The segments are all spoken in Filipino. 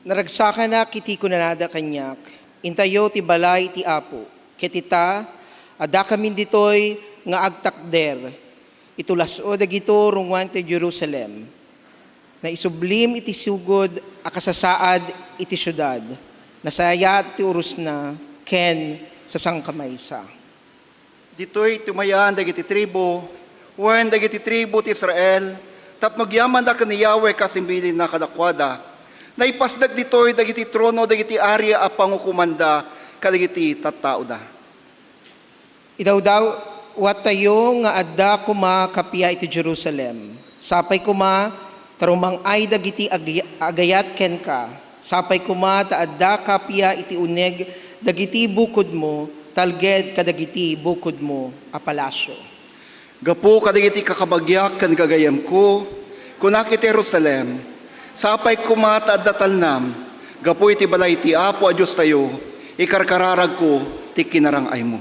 Naragsaka na kiti ko nanada kanyak, intayo ti balay ti apo, ketita, ada kamin ditoy nga agtakder, itulaso dagito rungwan ti Jerusalem, na isublim iti sugod akasasaad iti syudad, nasaya ti urus na ken sa sangkamaysa. Ditoy tumayan dagiti tribo, wen dagiti tribo ti Israel, tapmagyaman da ni Yahweh kasimbilin na kadakwada, naipasdag ditoy dagiti trono dagiti arya a pangukumanda kadagiti tattao da. Idaw daw wat tayo nga adda kuma kapia iti Jerusalem. Sapay kuma tarumang ay dagiti agayat ken ka. Sapay kuma ta adda kapia iti uneg dagiti bukod mo talged kadagiti bukod mo a palasyo. Gapo kadagiti kakabagyak kan gagayam ko kunak iti Jerusalem. Sapay kumata at datalnam, gapu iti balay ti Apo a Diyos tayo, ikarkararag ko ti kinarangay mo.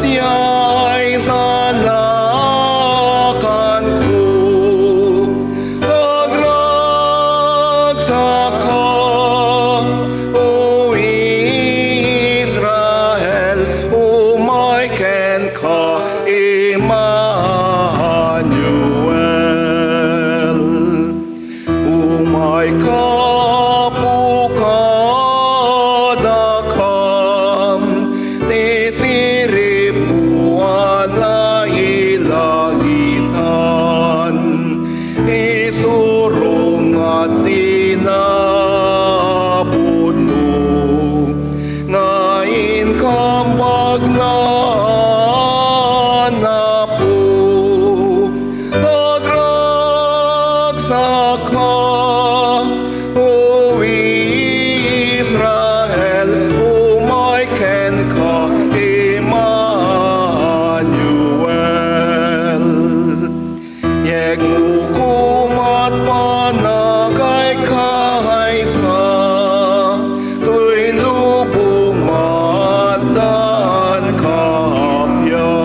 tiyay salakan ko. Agragsak ka, O Israel, umaiken ka, Emmanuel. Umay ka po kadakam, ti siripuan na ilagitan, isurong at tinapuno, ngayon kambag na napo. Agragsak ka, O Israel, umaiken ka, Emmanuel. Yeg mukum at panagay kahaysa, tuy lubong madan kapya.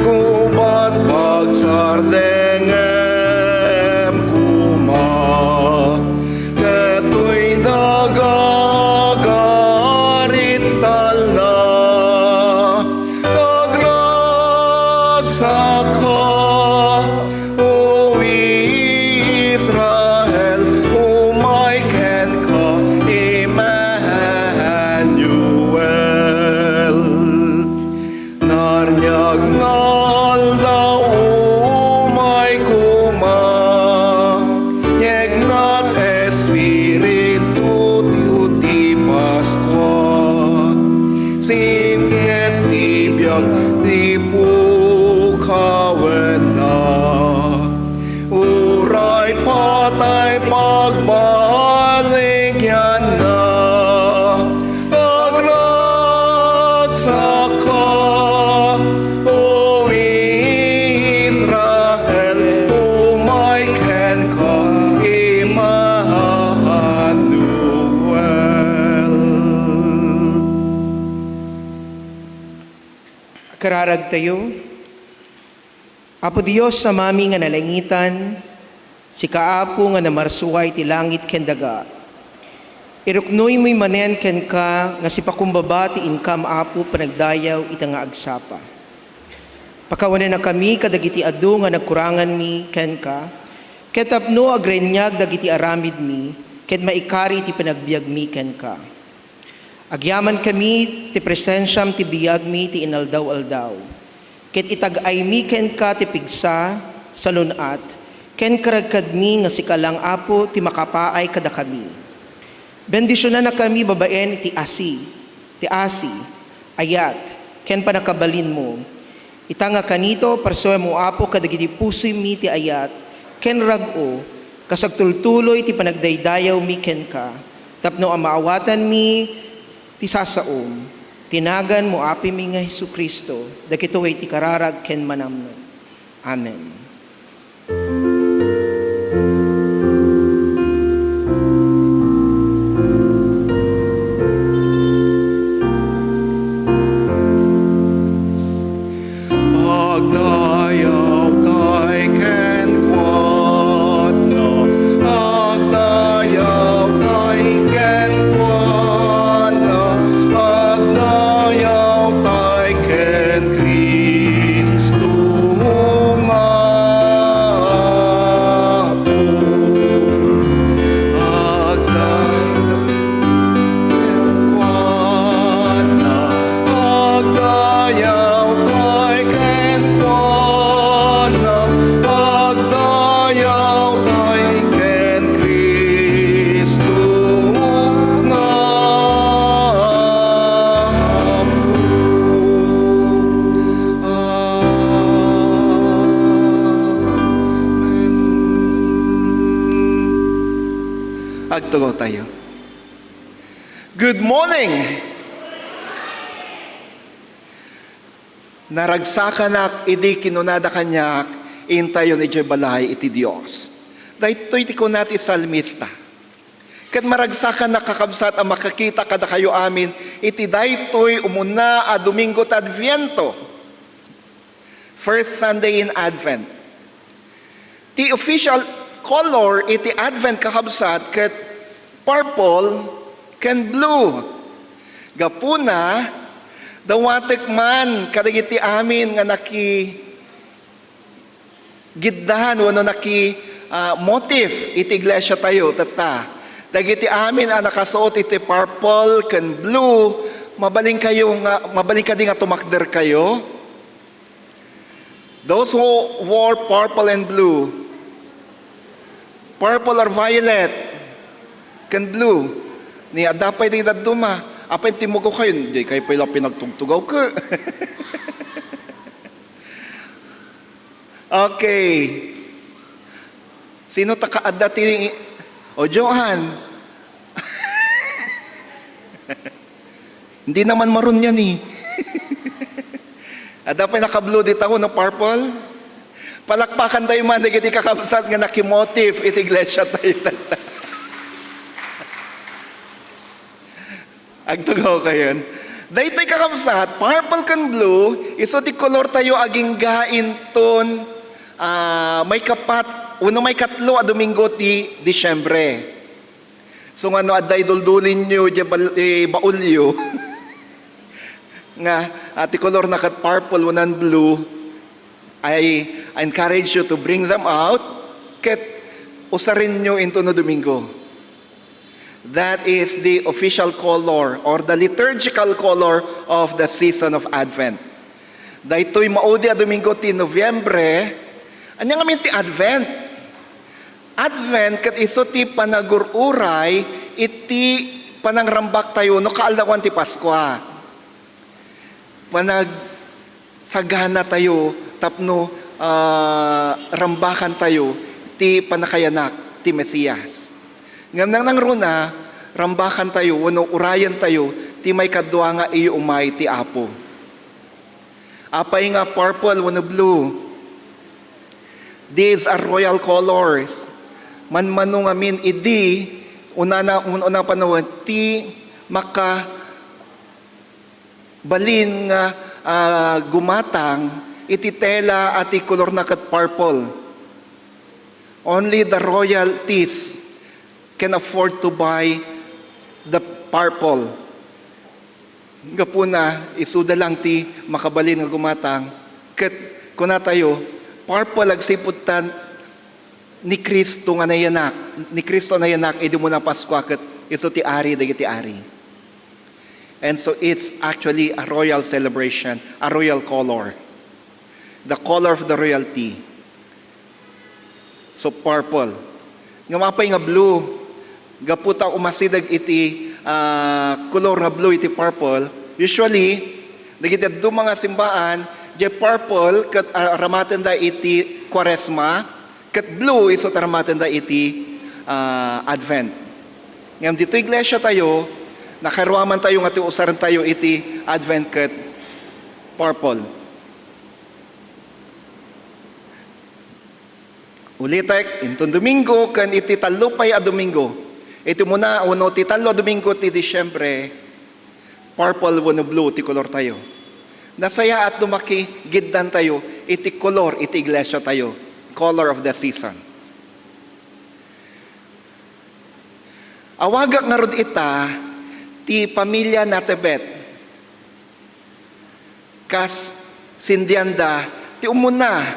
Kubat pagsardengem kuma, keto'y nagagarital na. Agragsak ka, O Israel, umaiken ka, Emmanuel. Narnyag ngal daw umay kuma, yeg nat espiritu ti Paskwa, simget ti biyag ti pukawen na, uray patay pagbaligyan na. Agragsak ka, O Israel, umaiken ka, Emmanuel. Kararag tayo. Apo Dios sa mami nga nalangitan, si kaapo nga namarsuay ti langit ken daga. Iruknoy mo'y manen ken ka, nga si pakumbaba ti inkam apo panagdayaw ita nga agsapa. Pakawanan na kami kadagiti adu nga nagkurangan mi ken ka, ket tapno agrenyag dagiti aramid mi, ket maikari ti panagbiag mi ken ka. Agyaman kami ti presensyam ti biyag mi ti inaldaw-aldaw, ket itag-ay mi ken ka ti pigsa sa lunat, ken karagkad mi nga si kalang apo ti makapaay kada kami. Bendisyonan na kami babaen ti asi, ayat, ken panakabalin mo. Itanga kanito parsoy mo apo kadagiti pusoy mi ti ayat, ken rag-o, kasagtultuloy ti panagdaydayaw mi ken ka. Tapno ang maawatan mi ti sasaom, tinagan mo api mi nga Hesukristo, dagito ti kararag ken manamno. Amen. Agdayaw tay ken kuana, agdayaw tay ken kuana, agdayaw tay ken Kristo nga po. Agdayaw ken kuana, agdayaw tay ken kuana, agdayaw tay ken Kristo nga Amen. Agtungo tayo. Good morning! Naragsakan ak, idi kinunada kanyak, intayo ni Jebalay iti Diyos. Dahito iti kunati salmista. Kat maragsakan na kakabsat ang makakita kada kayo amin, iti daytoy umuna a Domingo ti Adviento. First Sunday in Advent. Ti official color iti Advent kakabsat ket purple ken blue. Gapuna dawatek man kadagiti amin nga giddahan wano motif iti iglesia tayo tata. Dagiti amin ang nakasuot iti purple ken blue, mabaling kadi nga tumakder kayo. Those who wore purple and blue, purple or violet ken blue, ni adapay di daduma, apay timugaw kayo, hindi kayo pala pinagtugtugaw ka. Okay. Sino takaadda ti o Johan? Hindi naman maroon yan eh. Adapay naka-blue dito ako no purple. Palakpakan tayo man, nagiti kakabsat nga nakimotif iti iglesia tayo. Agtugaw kayo. Daytoy kakabsat, purple kan blue, iso ti kolor tayo aging gain ton may kapat, may katlo a Domingo ti Disyembre. So nga no, aday duldulin nyo, baulyo. Nga, ati kolor na kat purple, unan blue, I encourage you to bring them out, ket usarin nyo into no Domingo. That is the official color or the liturgical color of the season of Advent. Daytoy maudi a Domingo ti Nobyembre, anya nga ti Advent. Advent ket iso ti panagururay iti panangrambak tayo no kaaldawan ti Paskwa. Panagsagana tayo tapno rambakan tayo ti panakayanak ti Mesiyas. Ngam nang runa rambakan tayo wano urayan tayo ti may kadwa nga iyo umay ti Apo. Apay nga purple wano blue. These are royal colors. Manmanong amin idi una panahon ti maka balin nga gumatang iti tela at kolor na kat purple. Only the royalties can afford to buy the purple. Gapuna isuda lang ti makabalin nga gumatang ket kuna tayo purple agsiputan ni Kristo nga nayanak. Ni Kristo nayanak idi mo na Pasko ket isu ti ari dagiti ari. And so it's actually a royal celebration, a royal color. The color of the royalty. So purple. Nga mapay nga blue. Gaputa umasidag iti color nga blue iti purple. Usually, dagiti adu mga simbaan, di purple kat ramaten da iti Quaresma, kat blue isot ramaten da iti Advent. Ngam dito iglesia tayo, nakaruaman tayo nga ti usaran tayo iti Advent ket purple. Ulitek, inton Domingo kan iti talupay a Domingo. Ito muna, uno ti talo Domingo ti Disyembre, purple wano blue ti kolor tayo. Nasaya at lumaki, giddan tayo, iti kolor, iti iglesia tayo. Color of the season. Awagak nga rod ita, ti pamilya na Tibet. Kas sindianda, ti umuna,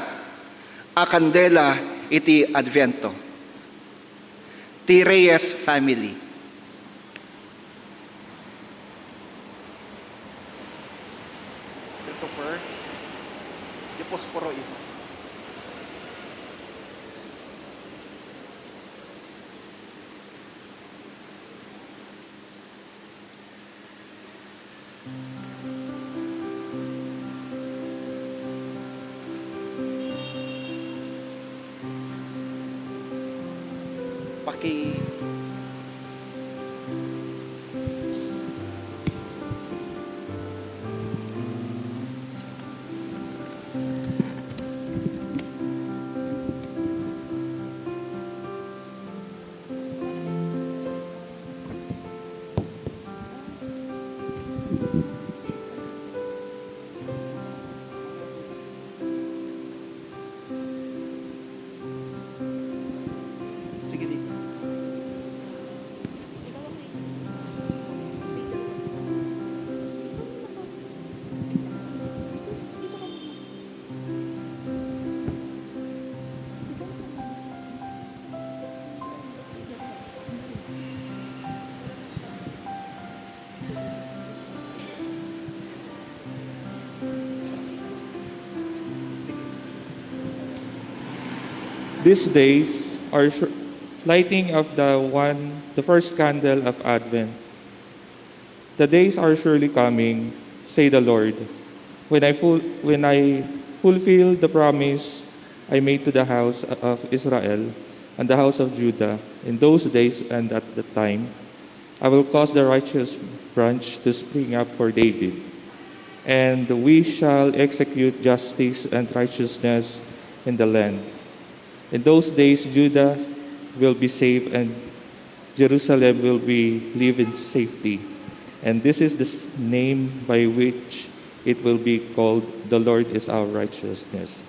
a kandela iti Advento. Ti Reyes family. Christopher, di posporo ito. Paki These days are lighting of the first candle of Advent. The days are surely coming, say the Lord, when I fulfill the promise I made to the house of Israel and the house of Judah. In those days and at that time, I will cause the righteous branch to spring up for David, and we shall execute justice and righteousness in the land. In those days, Judah will be safe and Jerusalem will live in safety. And this is the name by which it will be called, the Lord is our righteousness.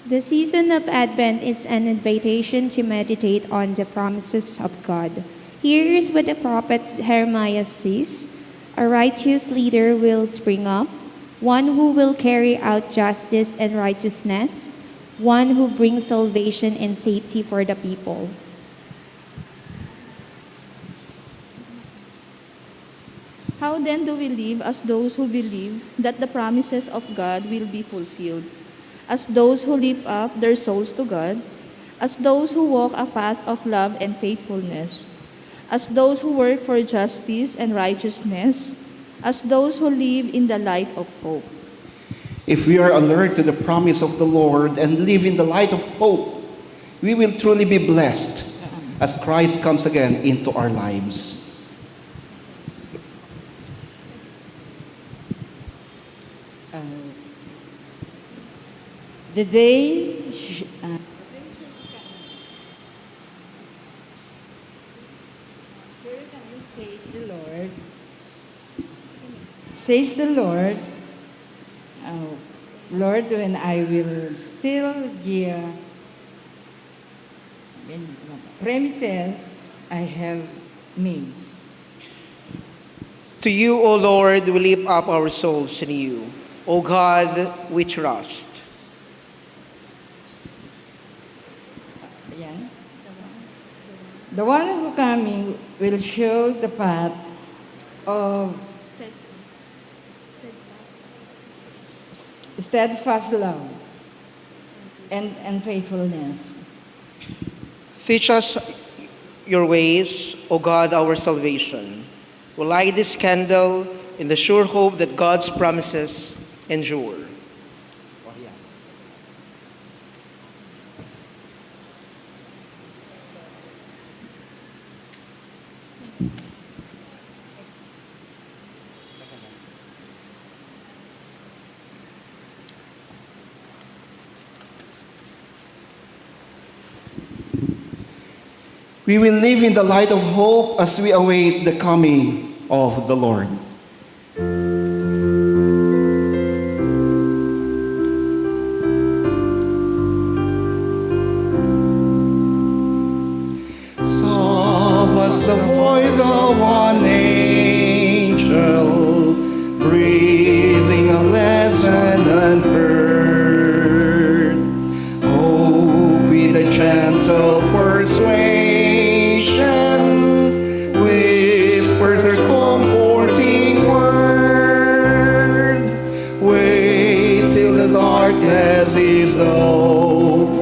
The season of Advent is an invitation to meditate on the promises of God. Here is what the prophet Jeremiah says: a righteous leader will spring up, one who will carry out justice and righteousness, one who brings salvation and safety for the people. How then do we live as those who believe that the promises of God will be fulfilled? As those who lift up their souls to God, as those who walk a path of love and faithfulness, as those who work for justice and righteousness, as those who live in the light of hope. If we are alert to the promise of the Lord and live in the light of hope, we will truly be blessed as Christ comes again into our lives. The day says the Lord, Lord, when I will still give premises I have made. To you, O Lord, we lift up our souls in you. O God, we trust. Ayan. The one who coming will show the path of steadfast love and faithfulness. Teach us your ways, O God, our salvation. We light this candle in the sure hope that God's promises endure. We will live in the light of hope as we await the coming of the Lord. Soft as the voice of an angel, breathing a lesson unheard. Hope with a gentle persuasion, whispers her comforting word. Wait till the darkness is over.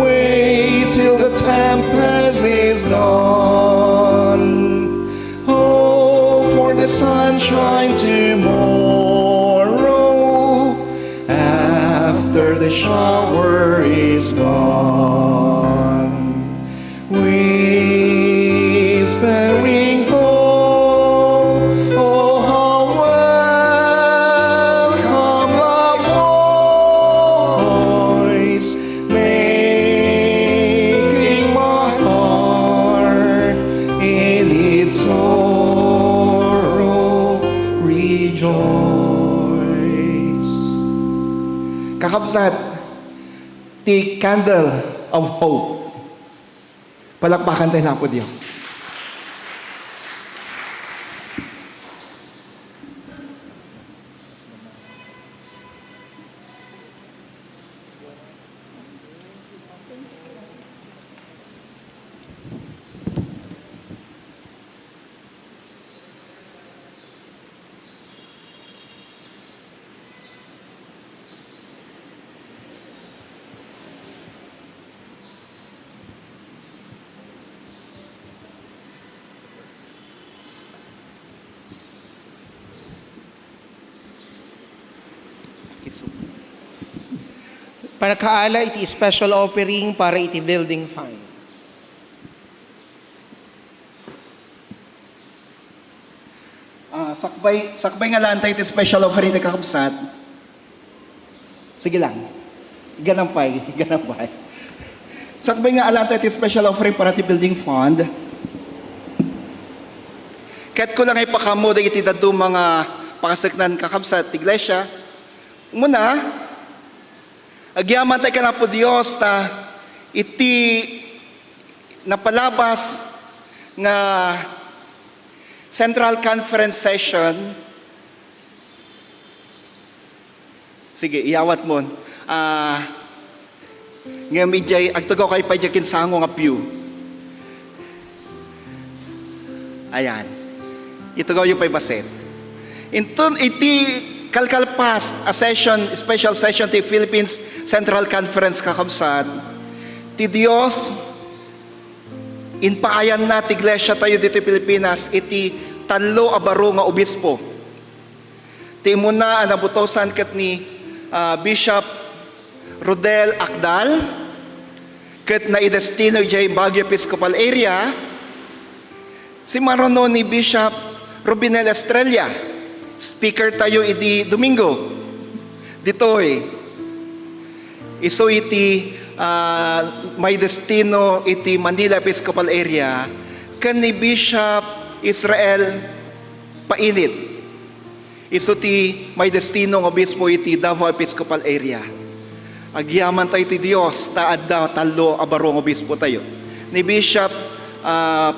Wait till the tempest is gone. Hope for the sunshine tomorrow, after the shower is gone. Whispering hope, oh how welcome the voice, making my heart in its sorrow rejoice. Kakabsat, the candle of hope. Palakpakan tayo na po, Diyos. Kiso. Panakaala iti special offering para iti building fund. Sakbay nga lang tayo iti special offering iti kakabsat. Sige lang. Ganampay. Sakbay nga alam tayo iti special offering para iti building fund. Kahit ko lang ay pakamo iti dadu mga pakasaknan kakabsat iglesia. Muna, agyaman tayo ka na po Diyos ta iti napalabas nga Central Conference Session. Sige, iyawat mo. Nga medjay, agtugaw kayo pa dyan kinsango nga pew. Ayan. Itugaw yung pa'y baset. Iti kalkalpas a session, special session ti Philippines Central Conference kakabsat. Ti Dios, inpaayan na ti iglesia tayo dito Pilipinas, iti tanlo abaro nga obispo. Ti muna nabutosan kat ni Bishop Rodel Akdal, kat na idestino jay Baguio Episcopal Area, si marono ni Bishop Rubinel Estrella, speaker tayo iti Domingo. Ditoy, iso iti may destino iti Manila Episcopal Area kan ni Bishop Israel Painit. Iso ti may destino ng obispo iti Davao Episcopal Area. Agyaman tayo ti Diyos, taad daw talo abarong obispo tayo. Ni Bishop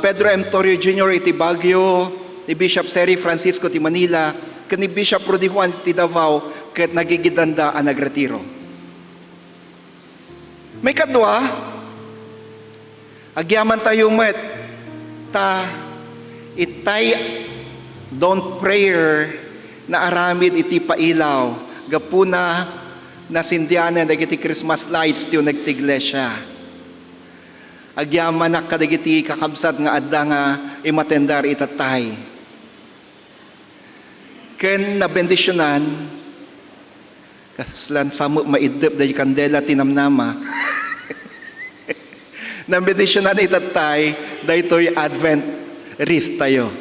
Pedro M. Torrio Jr. iti Baguio, ni Bishop Seri Francisco ti Manila, kan ni Bishop Rudy Juan iti Davao, kat nagigidanda ang nagretiro. May kadwa, agyaman tayo met, ta itay don't prayer na aramid iti pailaw, gapuna na sindiana nagiti Christmas lights tiyo nagtiglesia. Agyaman na kadagiti kakabsat nga adda nga imatendar itatay. Ken na bendisyonan, kaslan samu maidep dahi kandela tinamnama, na bendisyonan itatay, daytoy Advent wreath tayo.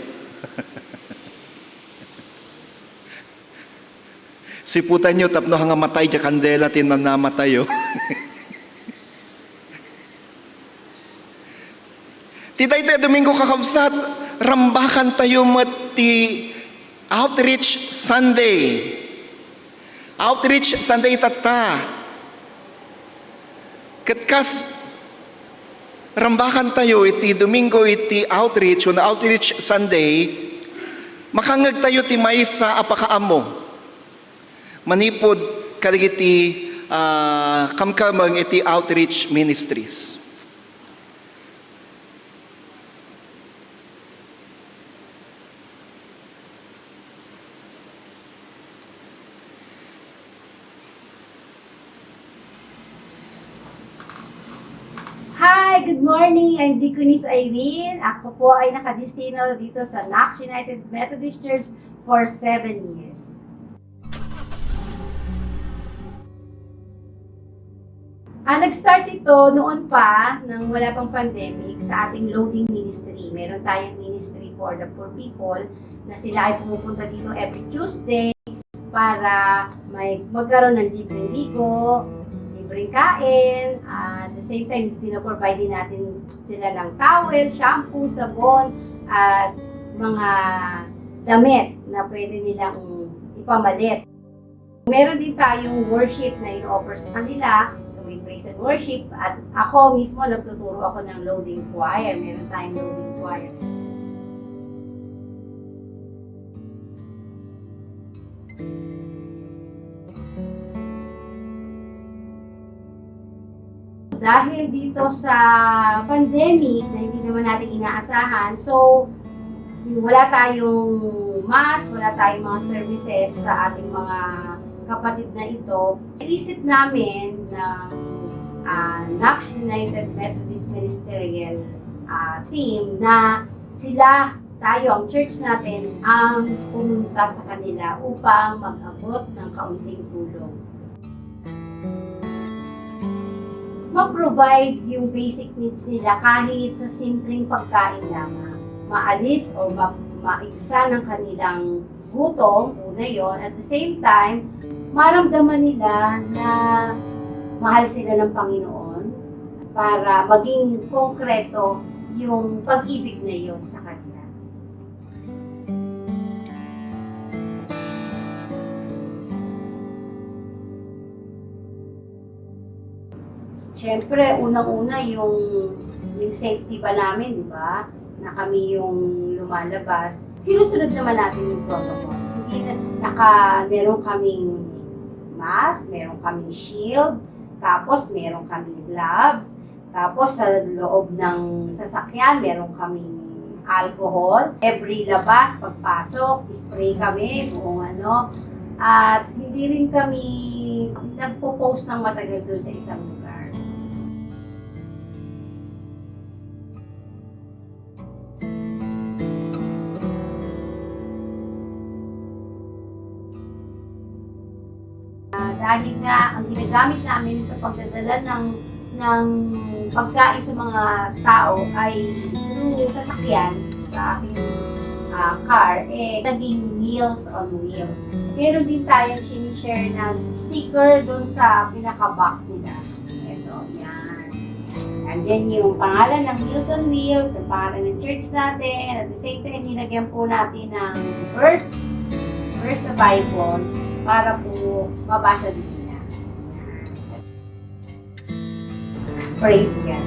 Siputan nyo, tapno hanga matay dya kandela, tinamnama tayo. Titay tayo Domingo kakabsat, rambakan tayo mati Outreach Sunday. Outreach Sunday tata. Katkas, rambakan tayo iti Domingo iti outreach, o na Outreach Sunday, makangag tayo ti may sa apakaamo. Manipod kadagiti kamkamang iti outreach ministries. Hi! Good morning! I'm Deaconess Irene. Ako po ay nakadistino dito sa Knox United Methodist Church for 7 years. Nag-start ito noon pa, nang wala pang pandemic, sa ating loading ministry. Meron tayong ministry for the poor people na sila ay pumupunta dito every Tuesday para magkaroon ng libreng ligo, libreng kain, at the same time, pinoprovide din natin sila ng towel, shampoo, sabon, at mga damit na pwede nilang ipamalit. Meron din tayong worship na in-offer sa kanila. So may praise and worship. At ako mismo, nagtuturo ako ng loading choir. Meron tayong loading choir. Dahil dito sa pandemic na hindi naman natin inaasahan, so wala tayong mass, wala tayong mga services sa ating mga kapatid na ito. Isip namin na Knox United Methodist Ministerial team na sila tayo, ang church natin, ang pumunta sa kanila upang mag-abot ng kaunting tulong. Ma-provide yung basic needs nila kahit sa simpleng pagkain lamang. Maalis o maigsa ng kanilang gutom, una yon. At the same time, maramdaman nila na mahal sila ng Panginoon para maging konkreto yung pag-ibig na yon sa kanila. Siyempre, unang-una yung safety pa namin, di ba? Na kami yung lumalabas. Sinusunod naman natin yung protocols. Hindi meron kaming mask, meron kaming shield, tapos meron kaming gloves, tapos sa loob ng sasakyan, meron kaming alcohol. Every labas, pagpasok, spray kami, buong ano. At hindi rin kami nagpo-post ng matagal doon sa isang lugar. Dahil nga, ang ginagamit namin sa pagdadala ng pagkain sa mga tao ay through sasakyan sa ating car, naging Meals on Wheels. Meron din tayong sinishare ng sticker doon sa pinaka-box nila. Ito, yan. Andyan yung pangalan ng Meals on Wheels, ang pangalan ng church natin, at the same time, nilagyan po natin ng verse na Bible, para po mabasa din nila. Praise God.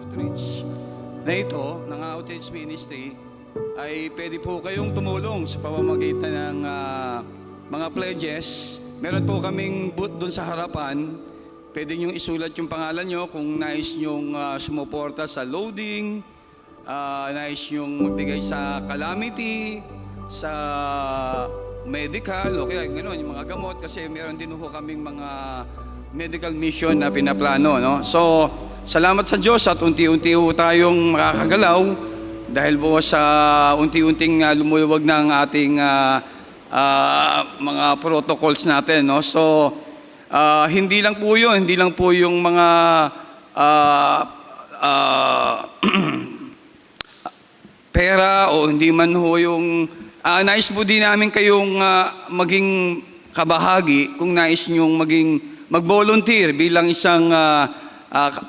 Outreach na ito, ng Outreach Ministry, ay pwede po kayong tumulong sa pamamagitan ng mga pledges. Meron po kaming booth doon sa harapan. Pwede nyo isulat yung pangalan nyo kung nais nyong sumuporta sa loading, nais nyong magbigay sa calamity, sa medical, o kaya gano'n, yung mga gamot, kasi meron din ho kaming mga medical mission na pinaplano. No? So, salamat sa Diyos at unti-unti ho tayong makakagalaw dahil po sa unti-unting lumuwag ng ating mga protocols natin. No? So, hindi lang po yun, hindi lang po yung mga pera o hindi man ho yung nais po din namin kayong maging kabahagi kung nais nyong mag-volunteer bilang isang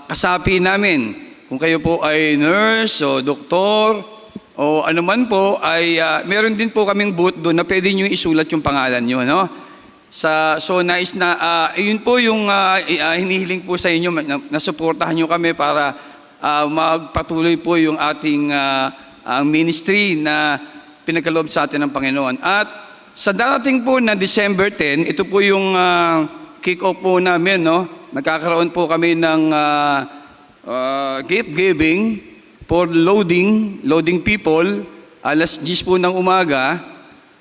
kasapi namin. Kung kayo po ay nurse o doktor o anuman po, ay meron din po kaming booth doon na pwede nyo isulat yung pangalan nyo. No? So nais na, yun po yung hinihiling po sa inyo, nasuportahan nyo kami para magpatuloy po yung ating ministry na pinagkaloob sa atin ng Panginoon. At sa darating po na December 10, ito po yung kick-off po namin, no? Magkakaroon po kami ng gift giving for loading people, alas 10 po ng umaga.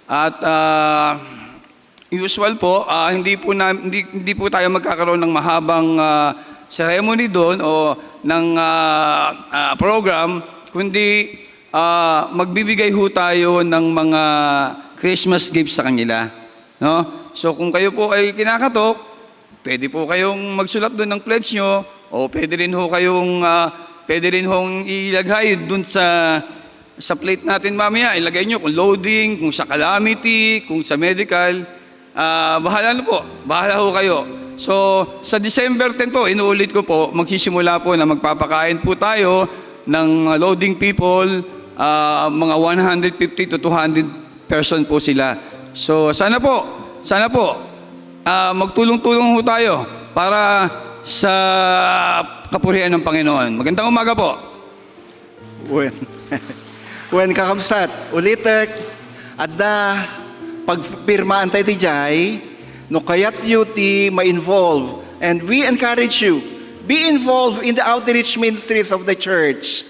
At usual po, hindi po tayo magkakaroon ng mahabang ceremony doon o ng program, kundi magbibigay ho tayo ng mga Christmas gifts sa kanila. No? So kung kayo po ay kinakatok, pwede po kayong magsulat doon ng pledge nyo o pwede rin ho kayong ilagay doon sa plate natin mamaya. Ilagay nyo kung loading, kung sa calamity, kung sa medical. Bahala na po. Bahala ho kayo. So sa December 10 po, inuulit ko po, magsisimula po na magpapakain po tayo ng loading people, mga 150 to 200 person po sila. So sana po, magtulong-tulong ho tayo para sa kapurihan ng Panginoon. Magandang umaga po. When kakamsat, ulitek, adda pagpirmaan tayo ti jay, no kayat yuti ma-involve And we encourage you, be involved in the outreach ministries of the church.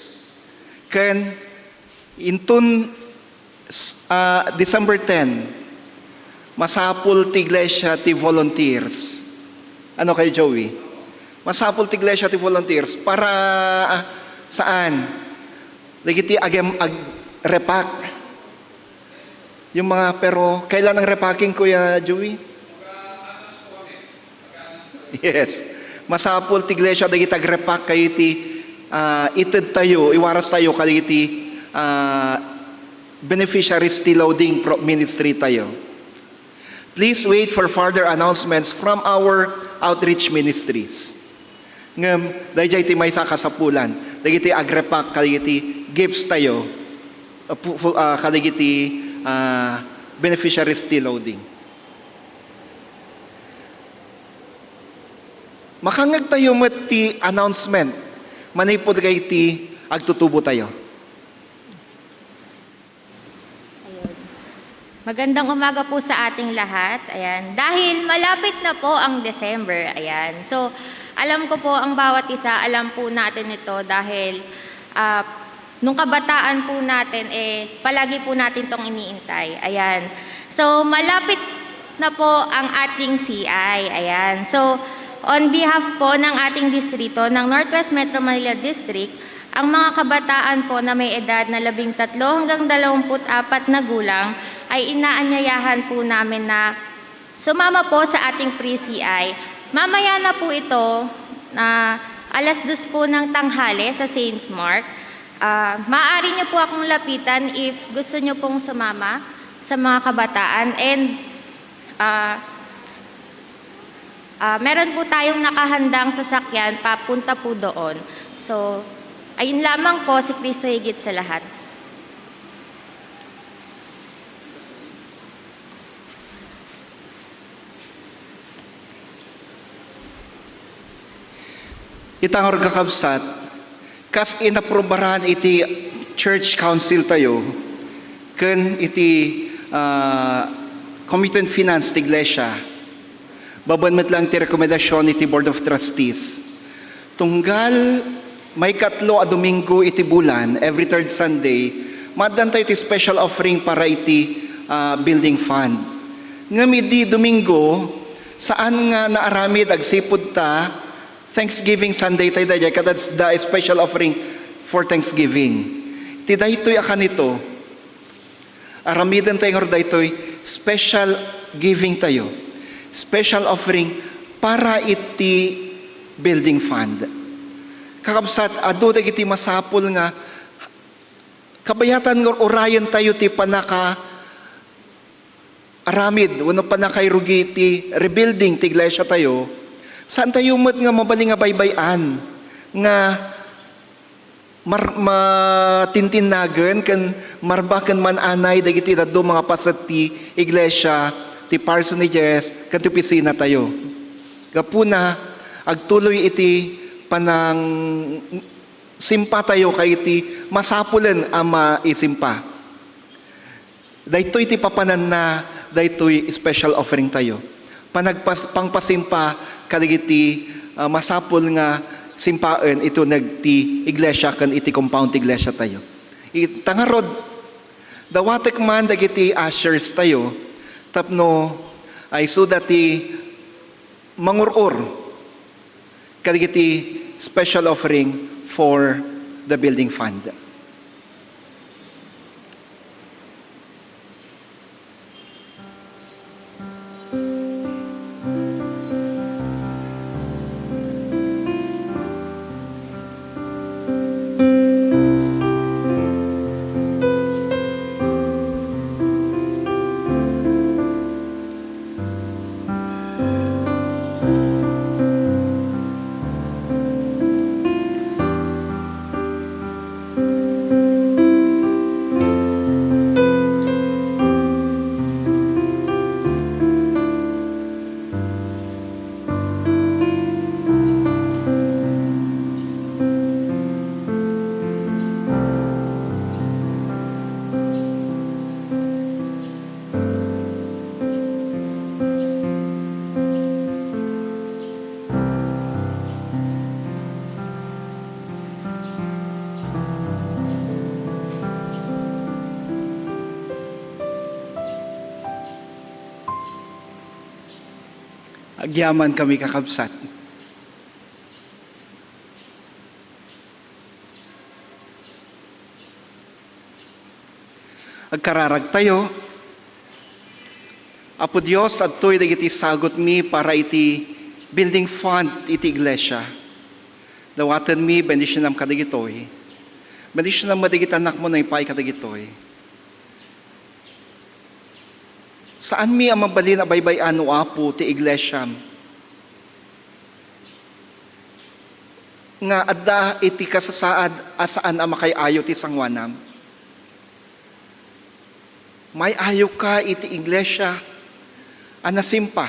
Kan intun December 10, masapul ti iglesia ti volunteers. Ano kay Joey? Masapul ti iglesia ti volunteers para saan? Lagi ti repack. Yung mga, pero kailan ang repacking, Kuya Joey? Yes. Masapul ti iglesia dagi tag-repack kayo ti ited tayo, iwaras tayo kayo ti beneficiaries ti loading ministry tayo. Please wait for further announcements from our outreach ministries. Ngem, dahil ti may sa kasapulan, dahil ti agrepak, kayo ti gifts tayo, kayo ti beneficiaries ti loading. Makangag tayo met ti announcement, manipod kayo ti agtutubo tayo. Magandang umaga po sa ating lahat. Ayan. Dahil malapit na po ang December. Ayan. So, alam ko po ang bawat isa, alam po natin ito dahil nung kabataan po natin, palagi po natin itong iniintay. Ayan. So, malapit na po ang ating CI. Ayan. So, on behalf po ng ating distrito, ng Northwest Metro Manila District, ang mga kabataan po na may edad na 13 hanggang 24 na gulang ay inaanyayahan po namin na sumama po sa ating pre-CI. Mamaya na po ito, alas 2 po ng tanghali sa St. Mark. Maaari niyo po akong lapitan if gusto niyo pong sumama sa mga kabataan. And meron po tayong nakahandang sasakyan papunta po doon. So, ayun lamang po, si Kristo higit sa lahat. Itangor kakabsat, kas inaprobaran iti church council tayo, ken iti committee on finance ti iglesia, babanmet lang ti rekomendasyon iti board of trustees. Tunggal may 4 a Domingo iti bulan, every 3rd Sunday, madan tayo iti special offering para iti building fund. Ngamidi Domingo, saan nga naaramid agsipod ta, Thanksgiving Sunday tayo dahil, that's the special offering for Thanksgiving. Ti daytoy akan ito, aramidan tayo nga daytoy, special giving tayo, special offering para iti building fund. Kakabsat, ado dagiti masapul nga, kabayatan nga orayan tayo ti panaka aramid, wano panakay rugi ti rebuilding ti iglesia tayo, saan tayo mat nga mabaling nga baybayan, nga matintinagan, kan marbakan man anay, dagiti daddo mga pasat ti iglesia, ti parsonages, kan ti opisina tayo. Gapuna, agtuloy iti panang simpa tayo kay iti masapulan ama isimpa. Daytoy iti papanan na, daytoy special offering tayo. Pangpasimpa kaligiti masapul nga simpaan ito nagti iglesia kan iti compound iglesia tayo. Tangarod, dawatek man dagiti ushers tayo, tapno ay sudati mangurur kaligiti special offering for the building fund. Agyaman kami kakabsat. Agkararag tayo. Apo Dios, adtoy dagiti sagot mi para iti building fund iti iglesia. Dawatan mi, bendisyon nam kadagitoy. Bendisyon nam madagit anak mo na ipay kadagitoy. Saan mi ang mabalin na baybayan o apo ti iglesia? Nga adda iti kasasaad asaan ang makayayo ti sangwanam. May ayo ka iti iglesia anasimpa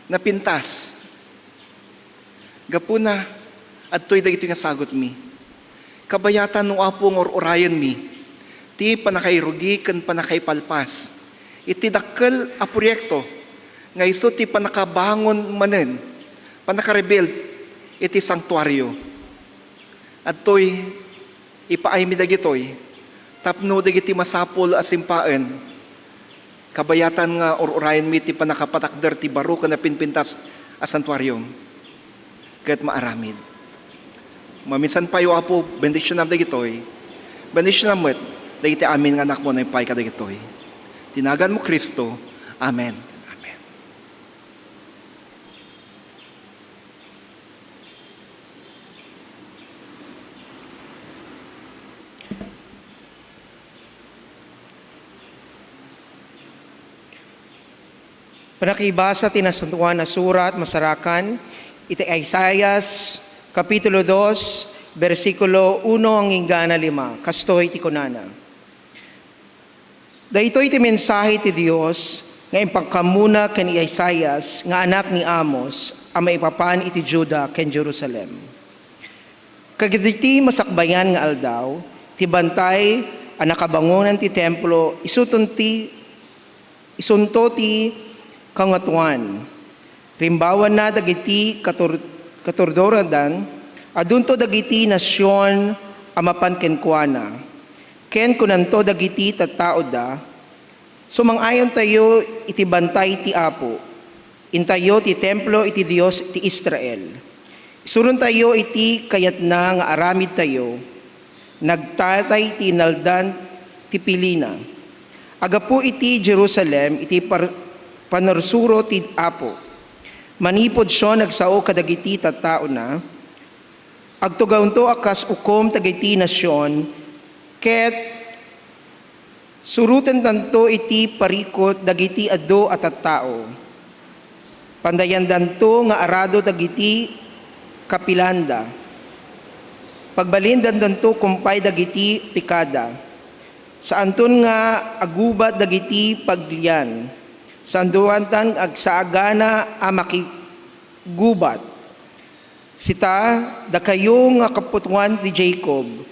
na pintas. Gapuna adtoy dagito nga sagot mi. Kabayatan no apo ng orayan mi. Ti panakairugi ken panakaipalpas. Iti dakkel a proyekto nga isu ti panakabangon manen, panakarebuild iti sanktuaryo. Adtoy ipaay mi dagitoy tapno dagiti masapol a simpaan. Kabayatan nga orayan mi ti panakapatakder ti baro ken pinpintas a santuaryom. Ket maaramid. Maminsan payo apo bendisyon nam dagitoy. Bendisyon nam met dagiti amin nga anak mo na ipay kadagitoy. Tinagan mo Kristo. Amen. Amen. Panakibasa tinasuntuan na surat masarakan iti Isaias Kapitulo 2 versikulo 1 hanggang 5. Kastoy ti kunana. Dahito iti mensahe ti Dios nga impangkamuna ken ni Isaias nga anak ni Amos ang maipapan iti Juda ken Jerusalem. Kagiti masakbayan nga aldaw ti bantay ang nakabangunan ti templo isunto ti kangatuan. Rimbawan na dagiti katurdoradan adunto dagiti nasyon amapan kenkuana. Ken kunanto dagiti tattao da. Sumang-ayon tayo iti bantay ti Apo. Intayo ti templo iti Dios ti Israel. Isuron tayo iti kayat na nga aramid tayo. Nagtatay ti naldan ti pilina. Agapu iti Jerusalem iti panarsuro ti Apo. Manipod siya nagsao kadagiti tattao na. Agtugawnto akas ukom dagiti nasyon. Ket surutan tanto iti parikot dagiti ado at tattao. Pandayan danto nga arado dagiti kapilanda. Pagbalindan danto kumpay dagiti pikada. Saanton nga agubat dagiti paglian. Sanduantan agsaagana a makigubat. Sita da kayo nga kaputuan ti Jacob.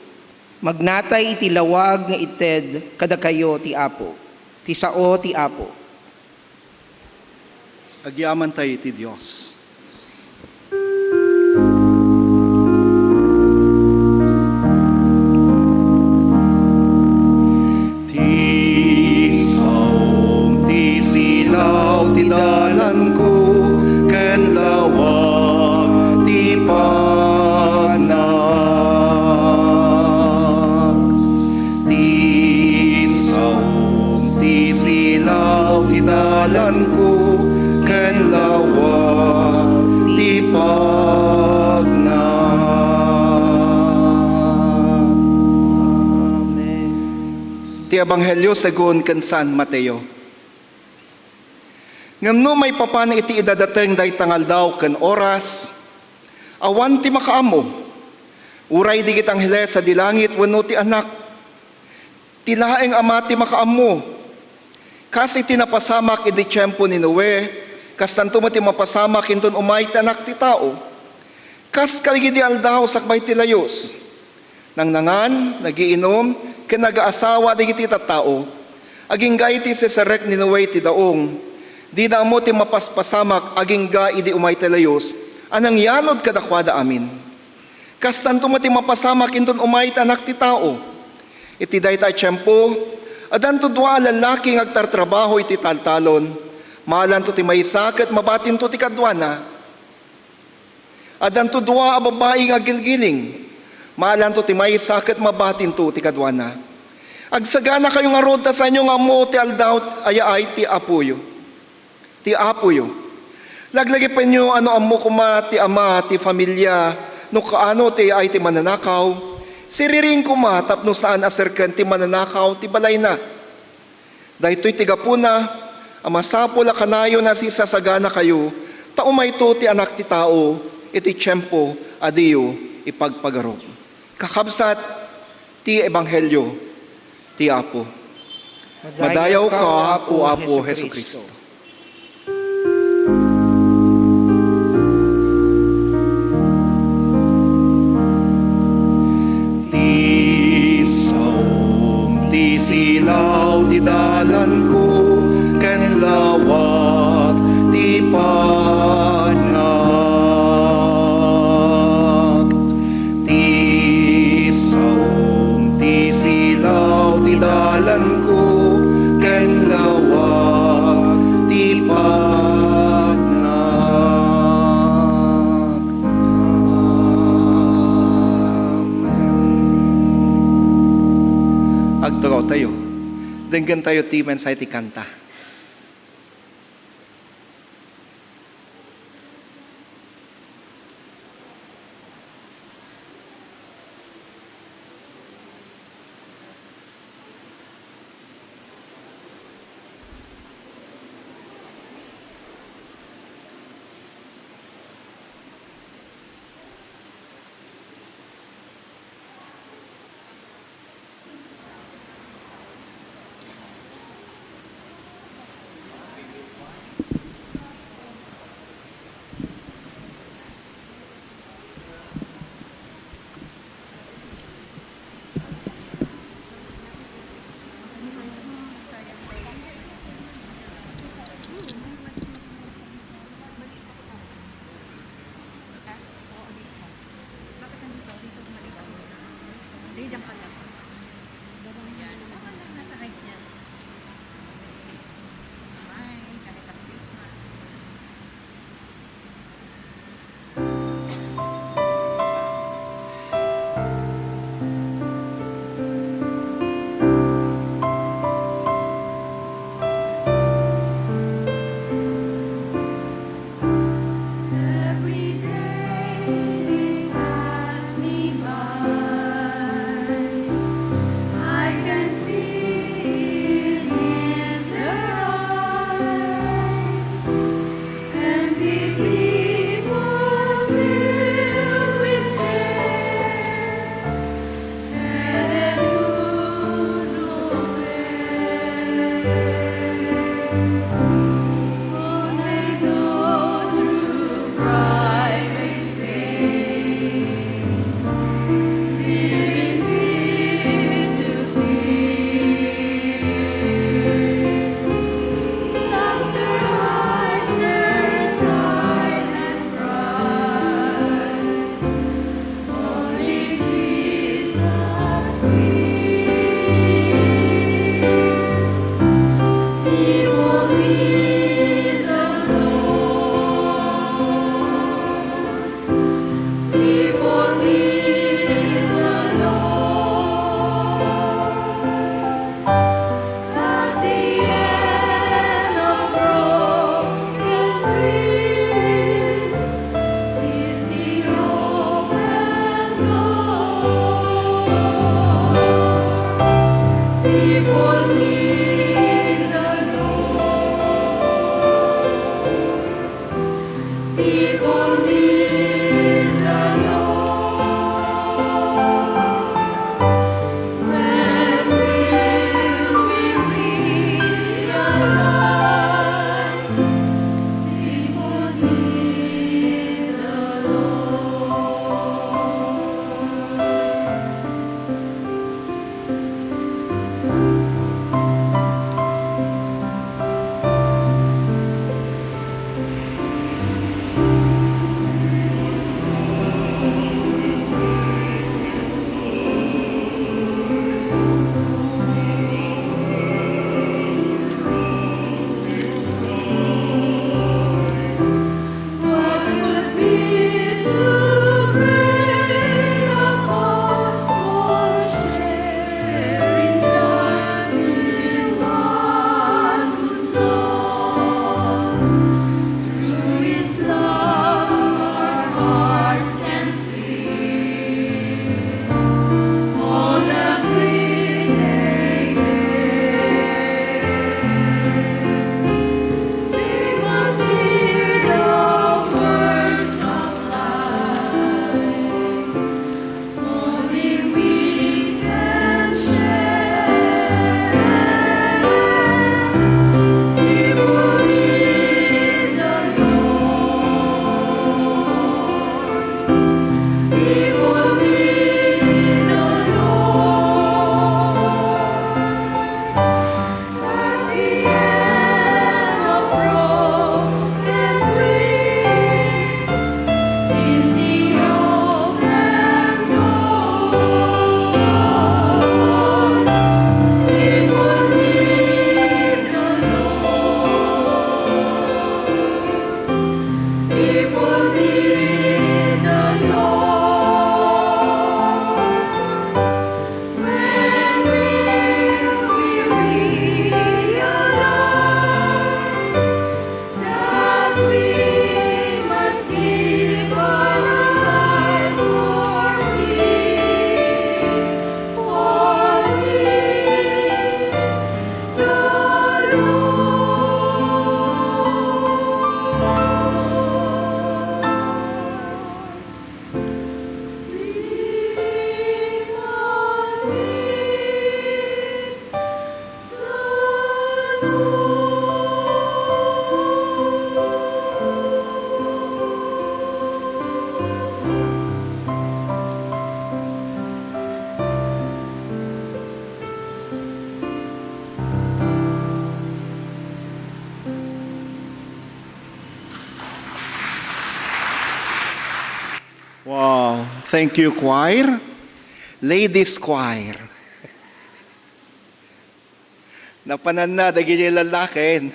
Magnatay iti lawag nga ited kada kayo ti Apo. Ti sao ti Apo. Agyaman tayo ti Dios. Ti saom ti silaw ti dalan ko ken lawag ti panag. Ti saom ti silaw ti dalan ko ken lawag ti panag. Amen. Ti Ebanghelyo segun ken San Mateo. Ngamno may papan iti idadateng daytangal daw ken oras, awan ti makaamo. Uray di kitang hile sa dilangit wenno ti anak. Ti laeng ama ti makaamo. Kas iti napasamak iti tiyempo ni Noe, kas tanto mo ti mapasamak inton umay ti anak ti tao. Kas kaligidi aldaw sakbay ti layos. Nang nangan, nagiinom, ken nagaasawa di kiti tattao. Aging gay ti sesarek ni Noe ti daong. Di na mo ti mapaspasamak aging ga idi umay telayos, anang yanod kadakwada amin. Kastanto mo ti mapasamak inton umay tanak ti tao. Iti dayta tiyempo, adan to dua lalaki ng agtartrabaho iti taltalon, Malan to ti maysa ket mabatin to ti kadwana. Adan to dua a babaeng agilgiling. Malan to ti maysa ket mabatin to ti kadwana. Agsagana kayo nga rod ta sa inyo nga mo ti aldaw ay ti apuyo. Ti apuyo. Laglagi pa inyo ano amo kuma ti ama ti pamilya no kaano ti ay ti mananakaw. Siriring kuma tapno saan aserken ti mananakaw ti balay na. Dahito'y tigapuna, amasapula kanayo na sisasagana kayo, taumay to ti anak ti tao, iti tiyempo adiyo ipagpagarob. Kakabsat ti ebanghelyo ti Apo. Madayaw ka, o Apo Hesu Kristo. Ti silaw ti dalan ko, ken lawag ti panag. Ti silaw ti dalan ko, ken lawag ti panag. Agturaw tayo. Denggan tayo ti mensay ti kanta. Wow. Thank you, choir. Ladies choir. Napanan na, dagi niya lalakin.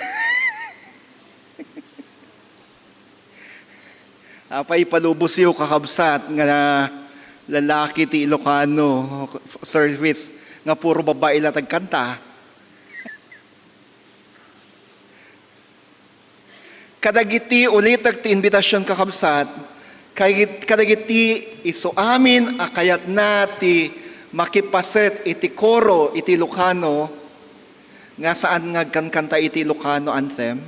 Apay palubos yung kakabsat nga lalaki ti Ilocano service nga puro babae latag kanta. Kadagiti ulit ti invitasyon kakabsat, kadagiti iso amin akayat na ti makipaset iti koro iti Ilocano nga saan nga kanta iti Ilocano anthem.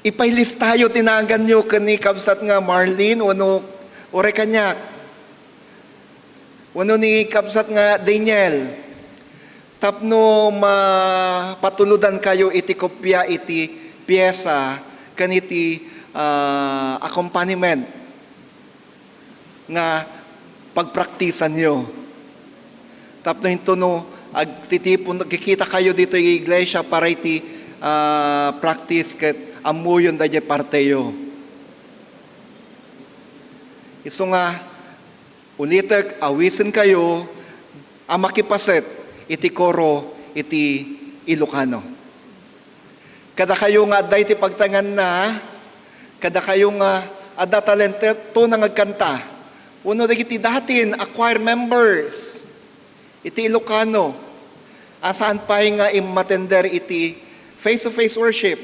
Ipailis tayo tinagan nyo kani kabsat nga Marlene wano ore kanyak. Wano ni kabsat nga Daniel. Tapno mapatuludan kayo iti kopya iti piyesa kaniti accompaniment nga pagpraktisan nyo. Tapno hinto no agtitipon kikita kayo dito yung iglesia para iti practice ket amuyon da parteyo. Iso nga, ulitek, awisin kayo, makipaset, iti koro, iti Ilocano. Kada kayo nga, da iti pagtangan na, kada kayo nga, ada talente, to na ngagkanta. Uno, iti datin, choir members, iti Ilocano, asaan pa nga imatender iti face-to-face worship.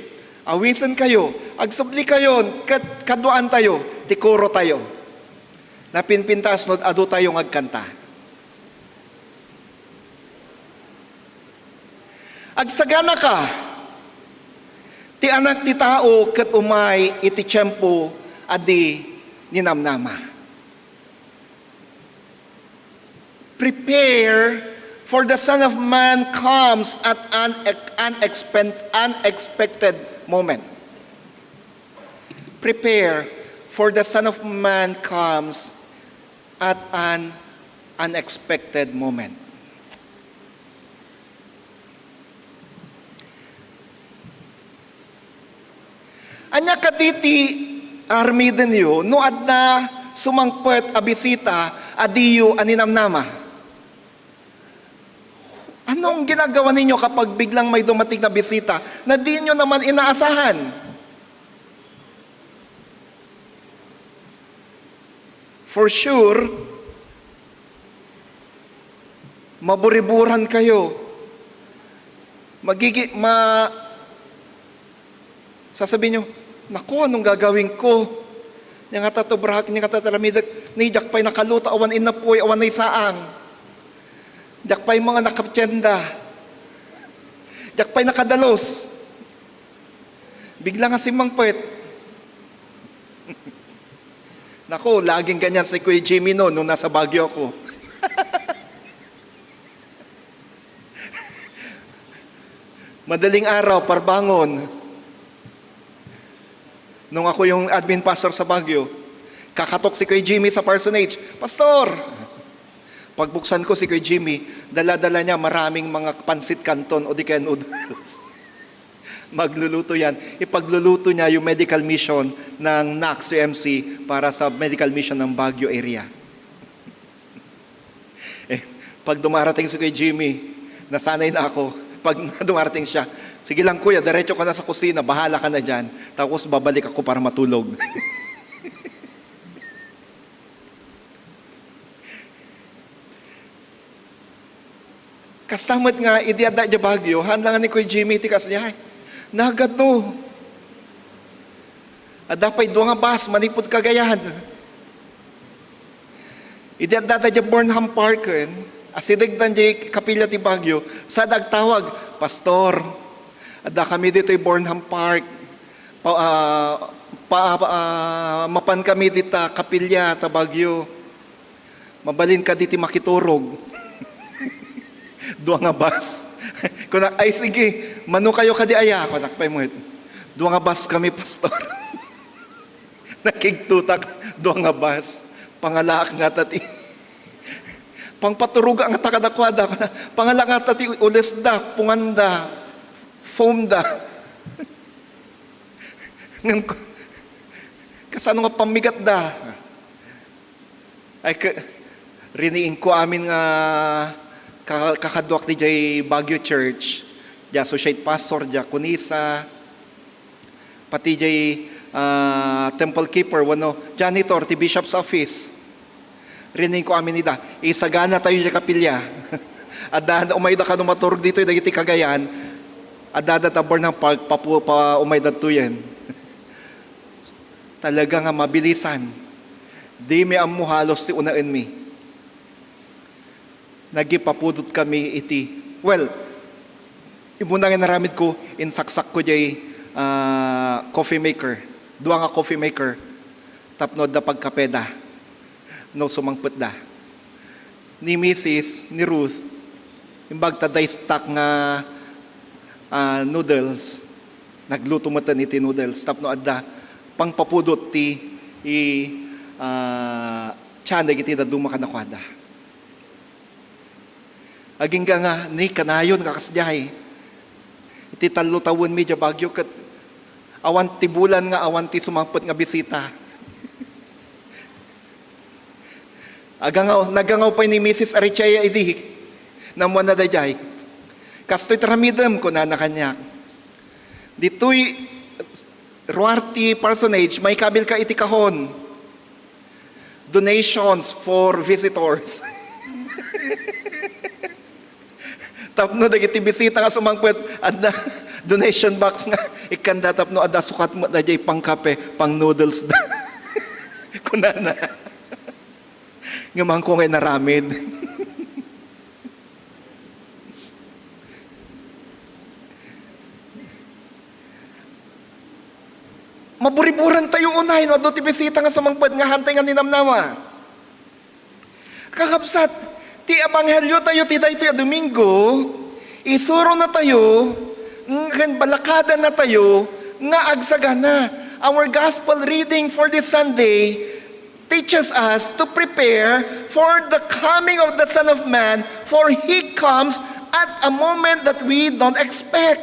Awisan kayo, agsubli kayo, kaduan tayo, tikuro tayo. Napinpintas no, ado tayo ngagkanta. Agsagana ka, ti anak ti tao ket umay iti tiyempo adi ninamnama. Prepare, for the Son of Man comes at an unexpected moment. Prepare, for the Son of Man comes at an unexpected moment. Anya kaditi armiden yo, no adna sumangpet abisita adiyo aninamnama. Anong ginagawa ninyo kapag biglang may dumating na bisita na di nyo naman inaasahan? For sure, maburiburan kayo. Sasabihin nyo, naku, anong gagawin ko? Yang tatubrak, yang tatalamidag, nijak pa'y nakaluto, awan inapoy, awan ay saang. Jak pa'y mga nakaptsenda. Jak pa'y nakadalos. Bigla nga si Mang Puet. Naku, laging ganyan si Kuya Jimmy no, nung nasa Baguio ako. Madaling araw, parbangon. Nung ako yung admin pastor sa Baguio, kakatok si Kuya Jimmy sa parsonage, Pastor! Pagbuksan ko si Kuya Jimmy, dala-dala niya maraming mga pansit canton o di kaya noodles. Magluluto yan. Ipagluluto niya yung medical mission ng NACS UMC para sa medical mission ng Baguio area. Pag dumarating si Kuya Jimmy, nasanay na ako. Pag dumarating siya, sige lang kuya, diretso ka na sa kusina, bahala ka na dyan. Tapos babalik ako para matulog. Kastamat nga, idiada dya Bagyo, handlangan ni Kuya Jimmy, tikas niya, nagad no. Adapay doon nga bas, manipod kagayan. Idiada dya Burnham Park, asidig dan dya kapilya ti Bagyo, sa dagtawag, Pastor, ada kami dito yung Burnham Park, mapan kami dito kapilya ta Bagyo, mabalin ka dito makiturog. Dua nga bus. Kuna, ay sige, mano kayo kadi aya. Kunak pa mo. Dua nga bus kami, pastor. Nakigtutak, dua nga bus. Pangalaak nga tati. Pangpaturuga nga takadakwada. Pangalaak nga tati, ulesda, punganda, foamda. Kasano nga pamigat da. Ay, riniin ko amin nga kakadwak ni Jay Baguio Church, Jay Associate Pastor, Jay Kunisa, pati Jay Temple Keeper, janitor, ti Bishop's Office. Rinig ko amin nida, isagana tayo Jay kapilya. Adada umayda ka numaturog dito, dagiti Cagayan, adada ta Burnham Park, umayda to yan. Talaga nga mabilisan. Di mi amu halos ti unain mi. Nagipapudot kami iti. Well, imuna nga naramid ko, insaksak ko jay coffee maker. Dua nga coffee maker. Tapnod da pagkapeda. No sumangput da. Ni Mrs. ni Ruth, imbag taday stock nga noodles. Nagluto mo iti noodles. Tapno adda, pangpapudot ti tiyan, iti da dumakanakwada. Aging nga, ni kanayon kakasyahay. Iti talo tawon mi dya Bagyo kat awan ti bulan nga, awan ti sumangpot nga bisita. Nagangaw pa ni Mrs. Arichaya idi, namuan na dayay. Kasto'y tramidam ko na kanyak. Dito'y Ruarti Parsonage, may kabil ka iti kahon. Donations for visitors. Tapno dagiti bisita nga sumangpet adda donation box nga ikanda tapno adda sukat mo da jay pang kape, pang noodles da. Kunana. Ngamang ko ngay naramid. Maburiburan tayo unay no adto ti bisita nga sumangpet nga hantay nga ninamnama. Kakapsat ti Ebanghelyo tayo, ti daytoy Domingo, isuro na tayo, balakada na tayo, nga agsagana. Our gospel reading for this Sunday teaches us to prepare for the coming of the Son of Man, for He comes at a moment that we don't expect.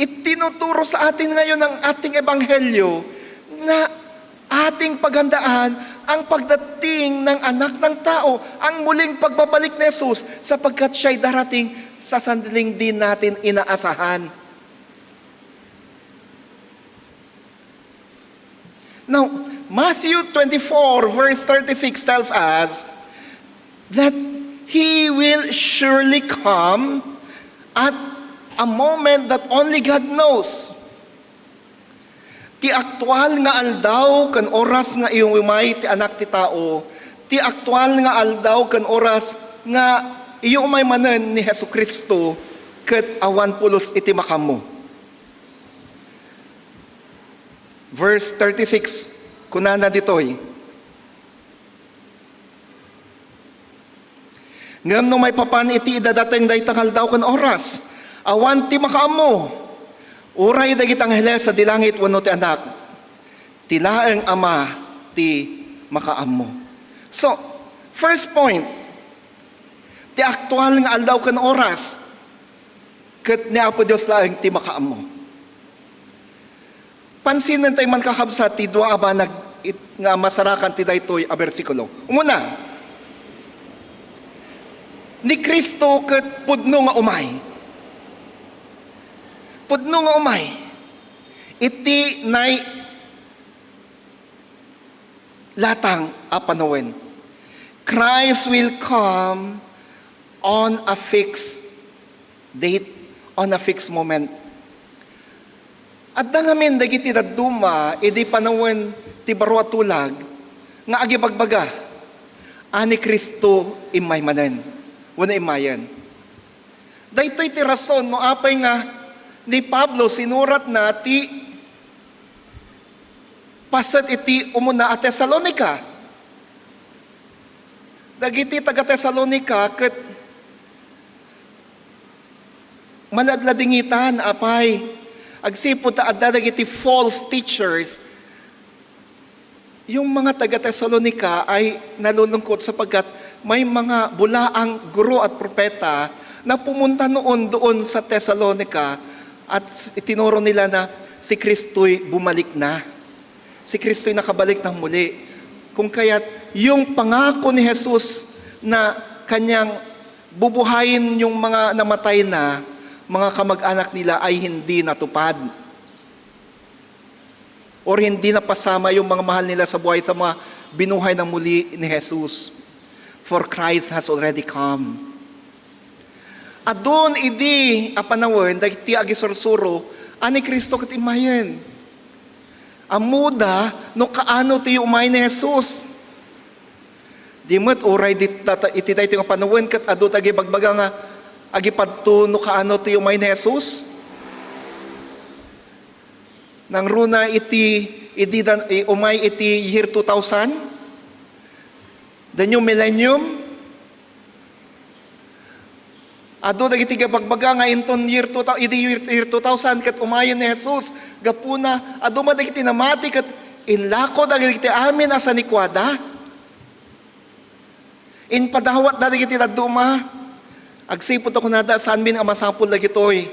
Itinuturo sa atin ngayon ang ating Ebanghelyo na ating paghandaan ang pagdating ng anak ng tao, ang muling pagbabalik ni Jesus sapagkat siya'y darating sa sandaling din natin inaasahan. Now, Matthew 24 verse 36 tells us that He will surely come at a moment that only God knows. Ti aktual nga aldaw kan oras nga iyong umay ti anak ti tao, ti aktual nga aldaw kan oras nga iyong umay manen ni Jesucristo ket awan pulos iti makamo. Verse 36, kunana ditoy. Ngam no may papan iti idadateng daytang aldaw kan oras, awan ti makamo. Uray dagit angheles sa dilangit wenno ti anak. Ti laeng ama ti makaammo. So, first point, ti aktual nga aldaw ken oras ket ni Apo Dios laeng ti makaammo. Pansinin tayo man kakabsat ti dua aba nga masarakan ti daytoy a bersikulo. Umuna, ni Kristo ket pudno nga umay. Pudno nga umay. Iti nay latang a panawin. Christ will come on a fixed date, on a fixed moment. At dangamin dagiti daduma, idi panawin ti baro at tulag, nga agibagbaga, ani Kristo imay manen, wala imayan. Daytoy ti rason, no apay nga, ni Pablo sinurat na ti pasat iti umuna at Thessalonica. Dagiti taga Thessalonica ket manadladingitan apay agsipud ta adda dagiti false teachers. Yung mga taga Thessalonica ay nalulungkot sapagkat may mga bulaang guro at propeta na pumunta noon doon sa Thessalonica at itinuro nila na si Kristo'y bumalik na. Si Kristo'y nakabalik ng muli. Kung kaya't yung pangako ni Jesus na kanyang bubuhayin yung mga namatay na mga kamag-anak nila ay hindi natupad. Or hindi napasama yung mga mahal nila sa buhay sa mga binuhay ng muli ni Jesus. For Christ has already come. At doon idi apanawin, dahil agisursuro, ani Kristo kat imayan. Amuda, no kaano ti umay ni Jesus. Di mo't oray iti tayo nga panawin kat ado tagi bagbaga nga agipadto no kaano ti umay ni Jesus. Nang runa iti umay iti year 2000, the new millennium, ado dagiti bagbaga nga inton year 2000 ket umayon ni Jesus gapuna ado madagiti namati ket inlako dagiti amin asa ni kuada. In padawat dagiti daduma agsipud ako nada saan min amasapul dagitoy.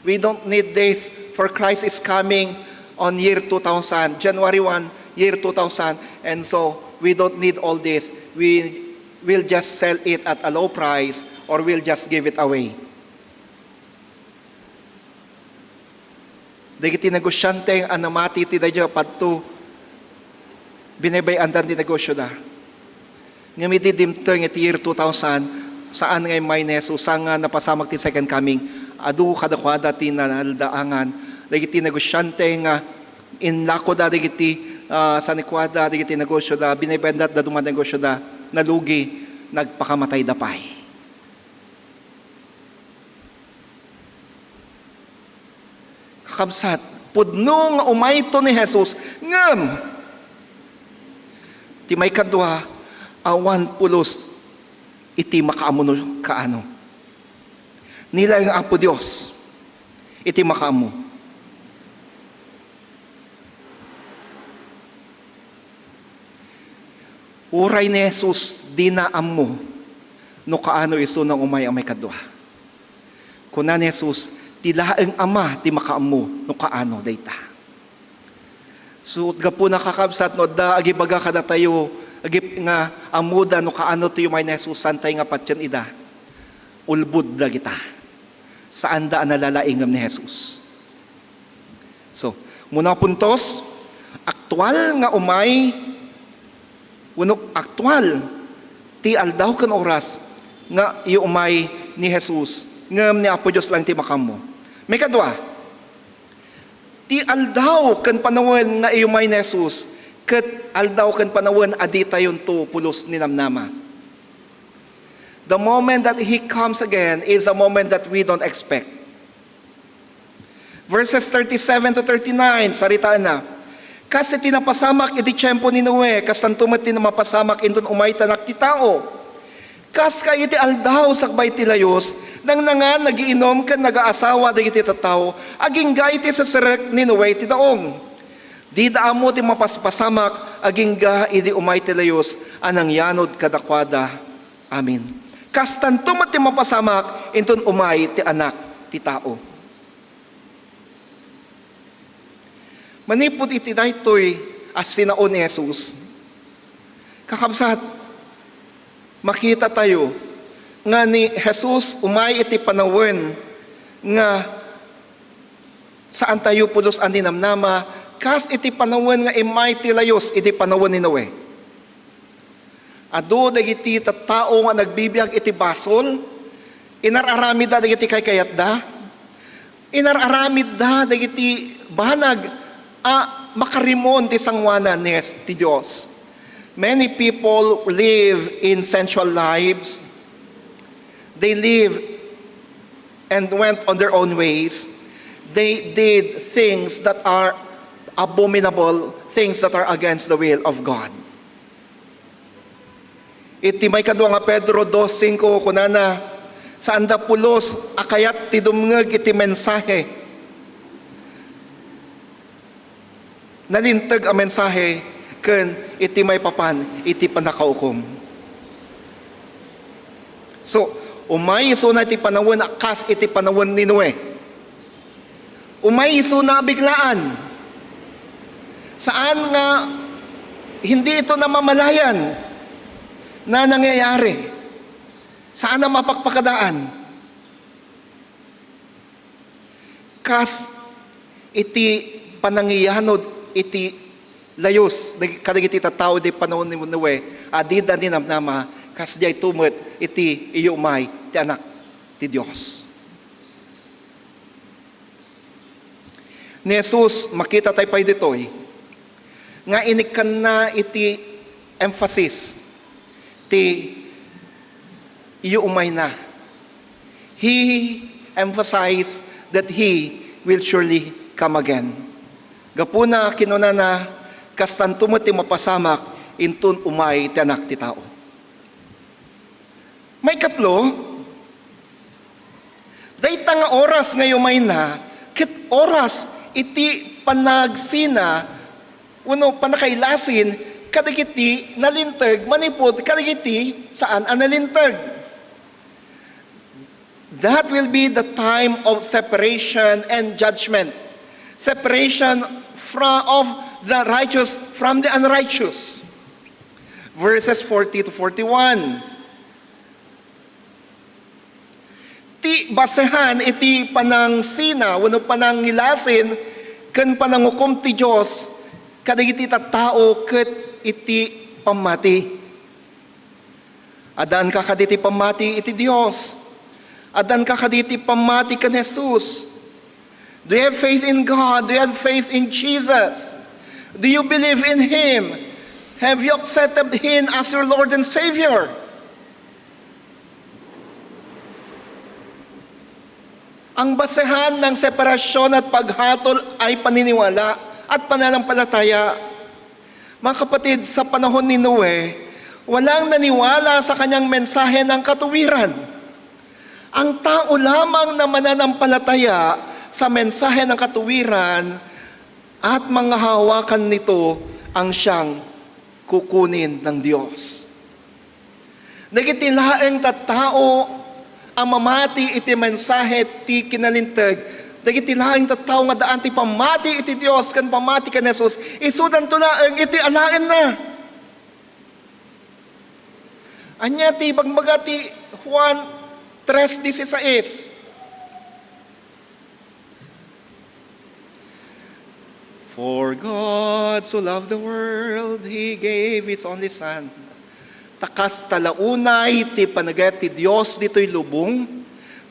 We don't need this for Christ is coming on year 2000, January 1, year 2000, and so we don't need all this. We will just sell it at a low price or we'll just give it away. Dagiti negosyante ang namati ti dadyo padto binaybayandan ti negosyo da. Ngamiti dimteng iti year 2000 saan ngay may neso nga napasamag ti second coming adu kadakwada ti naldaangan dagiti negosyante nga inlako da dagiti sa nikwada dagiti negosyo da binaybayandat da duman negosyo da nalugi nagpakamatay da pay. Kabsat, pudno nga umayto ni Jesus, ngam! Ti may kadwa, awan pulos, iti makaamuno kaano. Nila yung Apo Diyos, iti makaamu. Uray ni Jesus, di na amu, no kaano iso nang umay ang may kadwa. Kuna ni Jesus, tilaeng ama ti makaamu no kaano dayta. So gapo nakakabsat no da agibaga kada tayo agip nga amuda no kaano ti umay na Jesus santay nga patyan ida. Ulbud da kita. Saan da nalalaingam ni Jesus. So muna puntos aktual nga umay wenno aktual ti aldaw ken oras nga iumay ni Jesus ngem ni Apo Dios lang ti makamo. May kadwa, ti aldaw kan panawin nga iumay ni Jesus, ket aldaw kan panawin adita yun to pulos ni namnama. The moment that He comes again is a moment that we don't expect. Verses 37 to 39, saritaan na, kasi tinapasamak iti tiyempo ni Noe, kas tantumat tinamapasamak indon umay tanak ti tao. Kas kay iti aldaw sakbay ti layos, nang nangan nagiinom kan nag-aasawa dagiti tattao aging ga iti sa serek ni Noe ti daong. Di daamo ti mapaspasamak aging ga idi umay ti layos anang yanod kadakwada. Amin. Kastan tumat ti mapasamak inton umay ti anak ti tao. Manipod iti daytoy as sinaon ni Jesus. Kakabsat, makita tayo nga ni Jesus umay iti panawin nga saan tayo pulos ang dinamnama, kas iti panawin nga imay tilayos iti panawin ni Noe. Ado dagiti tattao nga nagbibiyag iti basol, inararamid da dagiti kayat da, inararamid da dagiti banag makarimon ti sangwanan ti Diyos. Many people live in sensual lives. They live and went on their own ways. They did things that are abominable, things that are against the will of God. Iti may kadwa nga Pedro 2:5 kunana, saan da pulos akayat ti dumngeg iti mensahe. Nalintag ang mensahe ken iti may papan iti panakaukom. So, umay iso na iti panawon akas iti panawon ni Noe. Umay iso na biglaan. Saan nga hindi ito namamalayan na nangyayari. Saan na mapagpakadaan? Kas iti panangiyanod iti layos kadagiti tattao di panahon ni Noe adida ni namnama kas diay tumot iti iyumay ti anak ti Dios. Ni Jesus makita tayo pa ditoy nga inikan na iti emphasis ti iyumay na. He emphasized that He will surely come again. Gapuna kinunana kastan tumot ti mapasamak intun umay ti anak ti tao. May katlo, dayta nga oras nga yumay na, kit oras iti panagsina, panakailasin, kadagiti nalintag, manipod, kadagiti saan ang nalintag. That will be the time of separation and judgment. Separation of the righteous from the unrighteous. Verses 40 to 41. Ti basehan iti panang sina, wano panang nilasin, ken panangukom ti Diyos, kadagiti tattao ket iti pamati. Adan ka kaditi pamati iti Diyos. Adan ka kaditi pamati ken Jesus. Do you have faith in God? Do you have faith in Jesus? Do you believe in Him? Have you accepted Him as your Lord and Savior? Ang basehan ng separasyon at paghatol ay paniniwala at pananampalataya. Mga kapatid, sa panahon ni Noe, walang naniwala sa kanyang mensahe ng katuwiran. Ang tao lamang na mananampalataya sa mensahe ng katuwiran at mga hawakan nito ang siyang kukunin ng Diyos. Nagitilaeng tattao ang mamati iti mensahe ti kinalintag. Nagitilaeng tattao nga daan ti pamati iti Diyos kan pamati kan Jesus. Isudan to laeng iti alaen na. Anya ti bagbaga ti Juan 3:16. For God so loved the world, He gave His only Son. Takas talaunay ti panagat ti Dios dito'y lubong.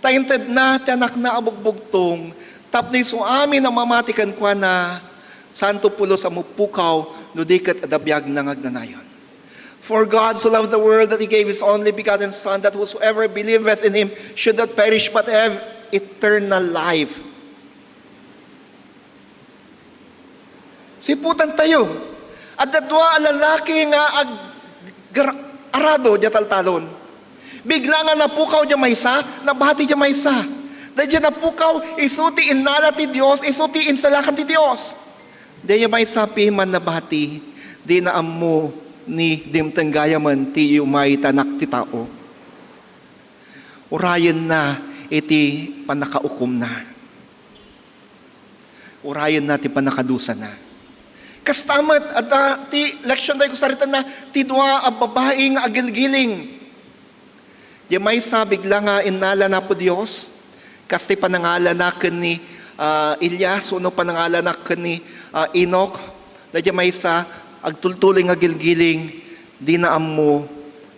Tainted na ti anak na abugbugtong. Tapni so amin na mamatikan kwa na santo pulo sa mupukaw no diket adabiyag nangagnanayon. For God so loved the world that He gave His only begotten Son, that whosoever believeth in Him should not perish but have eternal life. Siputan tayo. At dadwa lalaki nga arado diya taltalon. Bigla nga napukaw diya maysa, nabati diya maysa. Dahil diya napukaw, isuti inala ti Diyos, isuti insalakan ti Diyos. Dahil maysa piman nabati, di na ammo ni dimtenggayaman ti umay tanak ti tao. Urayan na iti panakaukom na. Urayan na ti panakadusa na. Kastamat, at ti leksyon tayo kusaritan na ti dua a babae nga agilgiling. Di may sa bigla nga inala na po Diyos, kasi panangala na ni Ilyas, uno panangala na ni Enoch, na di may sa agtultuling agilgiling, di na ammo,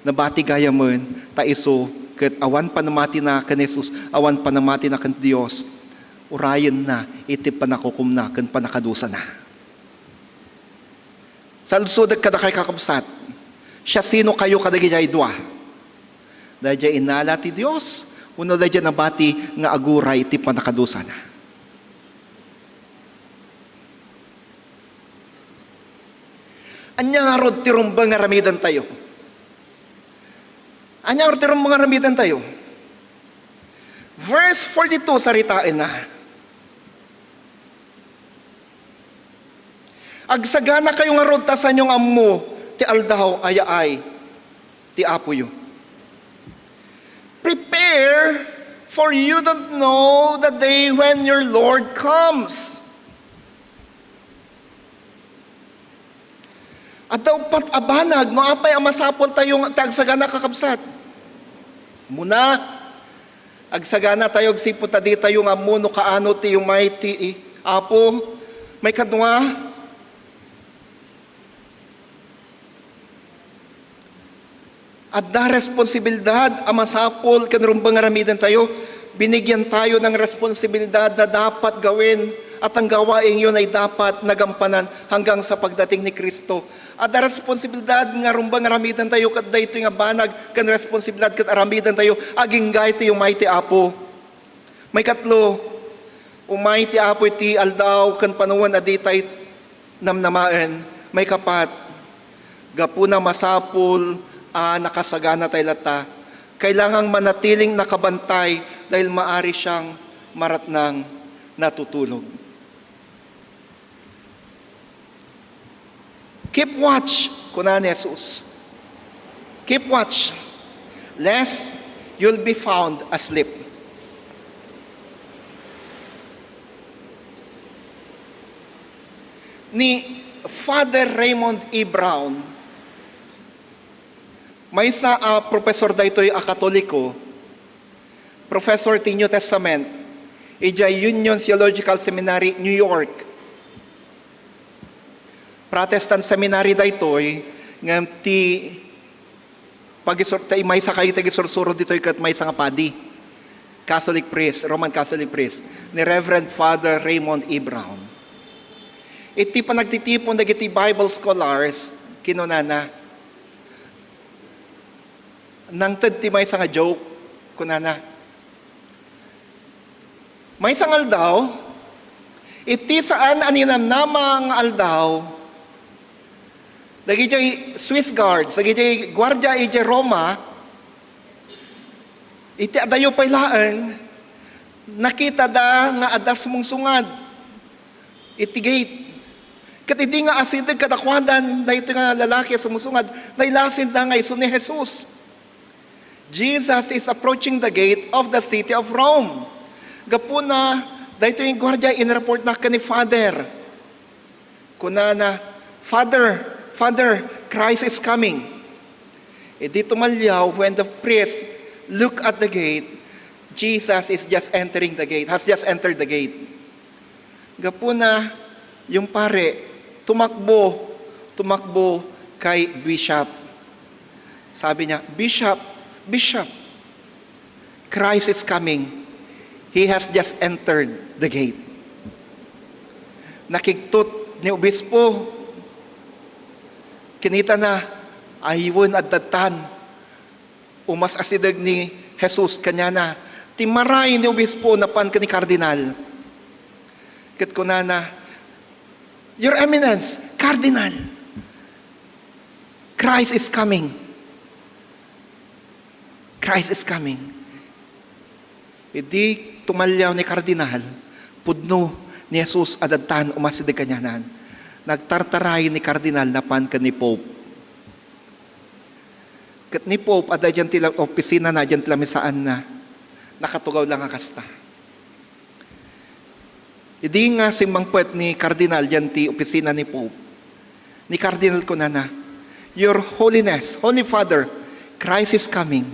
nabati gaya mo, taiso, kat awan panamati na kan Jesus, awan panamati na kan Diyos, urayan na, iti panakukum na, kan panakadusa na. Sa lusod kada kay kakabsat, siya sino kayo kadagijay dua? Dahil inala ti Diyos, uno dahil nabati nga aguray iti panakadusa na. Anya nga rod ti rumbang nga ramidan tayo. Anya nga rod ti rumbang nga ramidan tayo. Verse 42 saritain na. Agsagana kayo nga rod tasan yung ammo ti aldaw ayaay ti apoyo. Prepare, for you don't know the day when your Lord comes. At daw pat abanag, no apay amasapol tayong tagsagana kakabsat. Muna, agsagana tayo, agsiputa di tayo nga muno kaano ti yung may ti apo, may kadwa. At na responsibilidad, amasapol, kanurumbang aramidan tayo, binigyan tayo ng responsibilidad na dapat gawin at ang gawain yun ay dapat nagampanan hanggang sa pagdating ni Kristo. At ang responsibilidad nga rumbang aramidan tayo kat dayto nga banag kan responsibilidad kat aramidan tayo aging gayto yung mighty apo. May katlo, umighty apo iti aldaw kan panuwan aditay namnamaen. May kapat, gapuna masapul nakasagana tayo lata. Kailangang manatiling nakabantay dahil maari siyang maratnang natutulog. Keep watch, kunan ni Jesus. Keep watch, lest you'll be found asleep. Ni Father Raymond E. Brown, may sa professor daytoy a Katoliko, Professor ti New Testament, ija Union Theological Seminary, New York. Protestant seminary daytoy ngam ti pagisortay may sa kayo tagisursurod ditoy kat may sa nga padi. Catholic priest, Roman Catholic priest, ni Reverend Father Raymond E. Brown. Iti pa nagtitipon dagiti Bible scholars kinunana. Nang ti may sa nga joke kunana. May sa nga aldaw, iti saan aninam namang aldaw, lagi jay Swiss Guards, lagi jay Guardia iti Roma, iti adayo pailaan, nakita da nga adas mong sungad, iti gate. Kat iti nga asidig kadakwadan, na ito nga lalaki sumusungad, nailasin da nga iso ni Jesus. Jesus is approaching the gate of the city of Rome. Gapuna, dahito yung Guardia in-report na ka ni Father. Kunana, Father, Christ is coming. E di tumalyaw, when the priest look at the gate, Jesus is just entering the gate, has just entered the gate. Gapuna, yung pare, tumakbo kay Bishop. Sabi niya, Bishop, Christ is coming. He has just entered the gate. Nakigtut ni obispo, kinita na, ayun at datan, umas asidag ni Jesus, kanya na, timaray ni obispo na pan ka ni kardinal. Kit ko na, Your Eminence, Cardinal, Christ is coming. Christ is coming. Idi tumalyaw ni kardinal, pudno ni Jesus adadtan umasidag kanyanan. Nagtartaray ni kardinal na pan ka ni Pope. Kat ni Pope, ada dyan tila opisina na, dyan tila misaan na, nakatugaw lang ang kasta. Hindi nga simbang puwet ni kardinal dyan ti opisina ni Pope. ni Cardinal Kunana, Your Holiness, Holy Father, Christ is coming.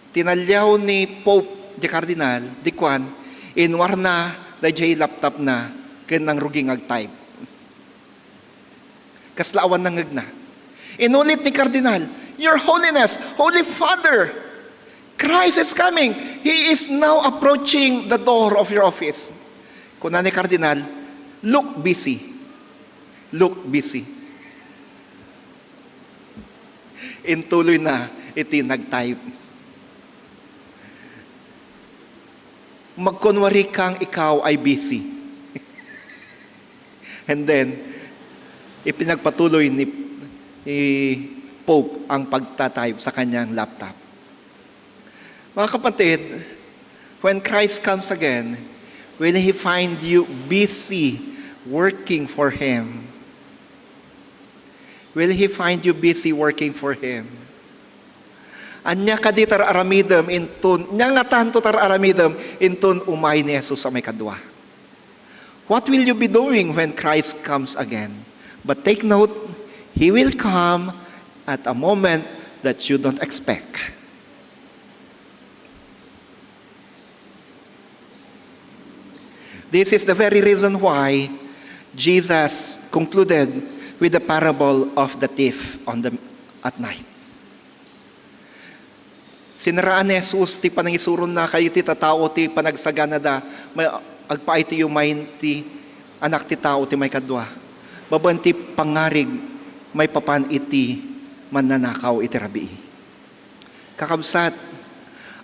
Tinalyaw ni Pope di Cardinal, di Kwan, inwar na, da jay laptop na, kanang ruging agtype. Kaslaawan ng ngagna. Inulit ni Cardinal, Your Holiness, Holy Father, Christ is coming. He is now approaching the door of your office. Kuna ni Cardinal, look busy. Look busy. Intuloy na iti nag-type. Magkunwari kang ikaw ay busy. And then, ipinagpatuloy ni Pope ang pagtatype sa kanyang laptop. Mga kapatid, when Christ comes again, will He find you busy working for Him? Will He find you busy working for Him? Anya kadi tar aramidem intun, nya nga tanto tar aramidem intun umay ni Jesus sa may kadwa. What will you be doing when Christ comes again? But take note, He will come at a moment that you don't expect. This is the very reason why Jesus concluded with the parable of the thief at night. Sinaraan ni Jesus ti panangisuron na kayo ti tatao ti panagsagana da may agpaay ti yumayin ti anak ti tao ti may kadwa. Baban ti pangarig may papan iti mananakaw iti rabi. Kakabsat,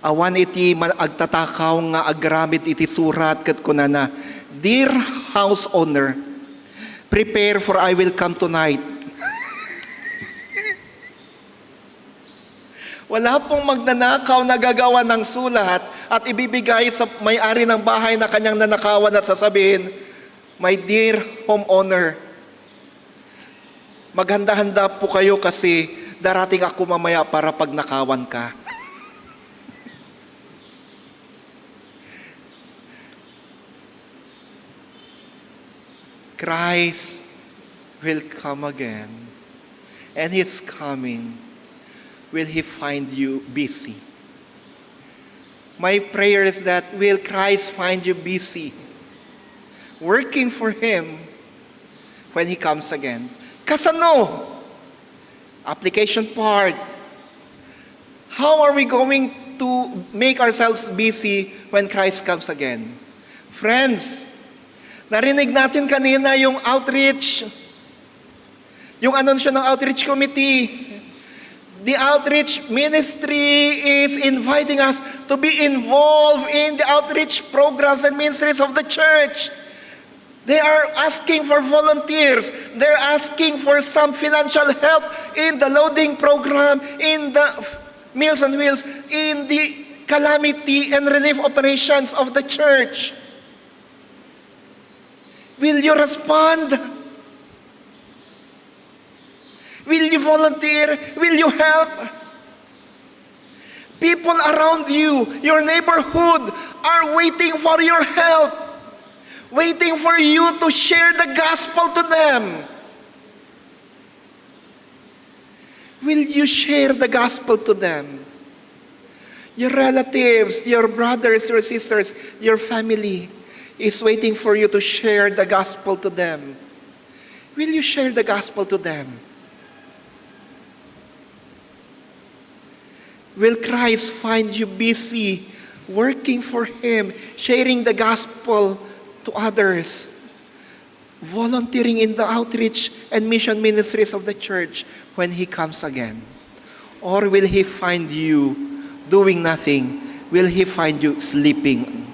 awan iti agtatakaw nga agramit iti surat ket kunana, Dear house owner, prepare for I will come tonight. Wala pong magnanakaw na gagawa ng sulat at ibibigay sa may-ari ng bahay na kanyang nanakawan at sasabihin, My dear homeowner, maghanda-handa po kayo kasi darating ako mamaya para pagnakawan ka. Christ will come again, and He's coming. Will He find you busy? My prayer is that will Christ find you busy, working for Him when He comes again? Kasano? Application part. How are we going to make ourselves busy when Christ comes again? Friends, narinig natin kanina yung outreach, yung anunsyo ng outreach committee. The outreach ministry is inviting us to be involved in the outreach programs and ministries of the church. They are asking for volunteers. They're asking for some financial help in the loading program, in the Meals on Wheels, in the calamity and relief operations of the church. Will you respond? Will you volunteer? Will you help? People around you, your neighborhood, are waiting for your help, waiting for you to share the gospel to them. Will you share the gospel to them? Your relatives, your brothers, your sisters, your family is waiting for you to share the gospel to them. Will you share the gospel to them? Will Christ find you busy working for Him, sharing the gospel to others, volunteering in the outreach and mission ministries of the church when He comes again? Or will He find you doing nothing? Will He find you sleeping?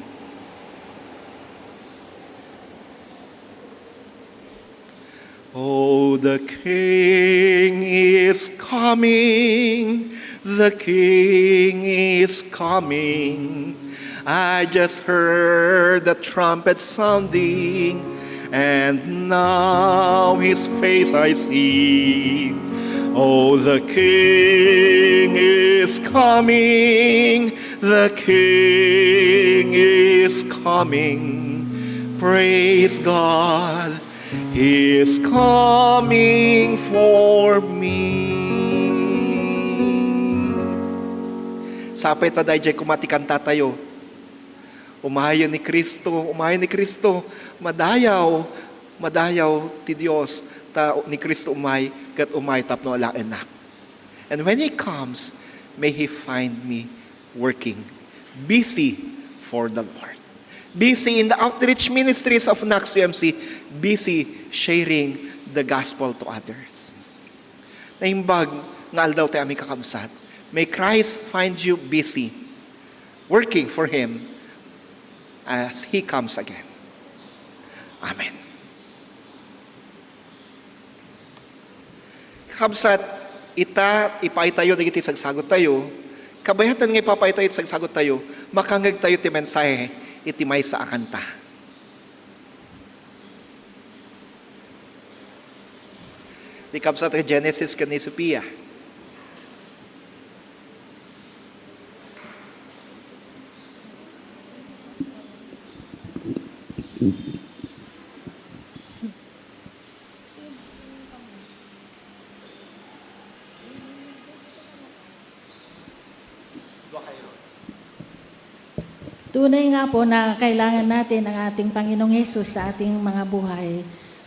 Oh, the King is coming. The King is coming. I just heard the trumpet sounding, and now His face I see. Oh, the King is coming. The King is coming. Praise God. He is coming for me. Sapay ta dayjay kumatikanta tayo. Umahayon ni Kristo, madayaw ti Dios, ta ni Kristo kat umay tapno alaen na. And when He comes, may He find me working, busy for the Lord. Busy in the outreach ministries of Nax UMC, busy sharing the gospel to others. Naimbag nga aldaw tayo aming kakabsat. May Christ find you busy, working for Him as He comes again. Amen. Kakabsat, ipay tayo, dagiti sagsagot tayo, kabayatan nga ipapay tayo, sagsagot tayo, makangag tayo ti mensahe, iti may sa akanta. Di kabsat ka Genesis ka ni Sophia. Tunay nga po na kailangan natin ang ating Panginoong Hesus sa ating mga buhay.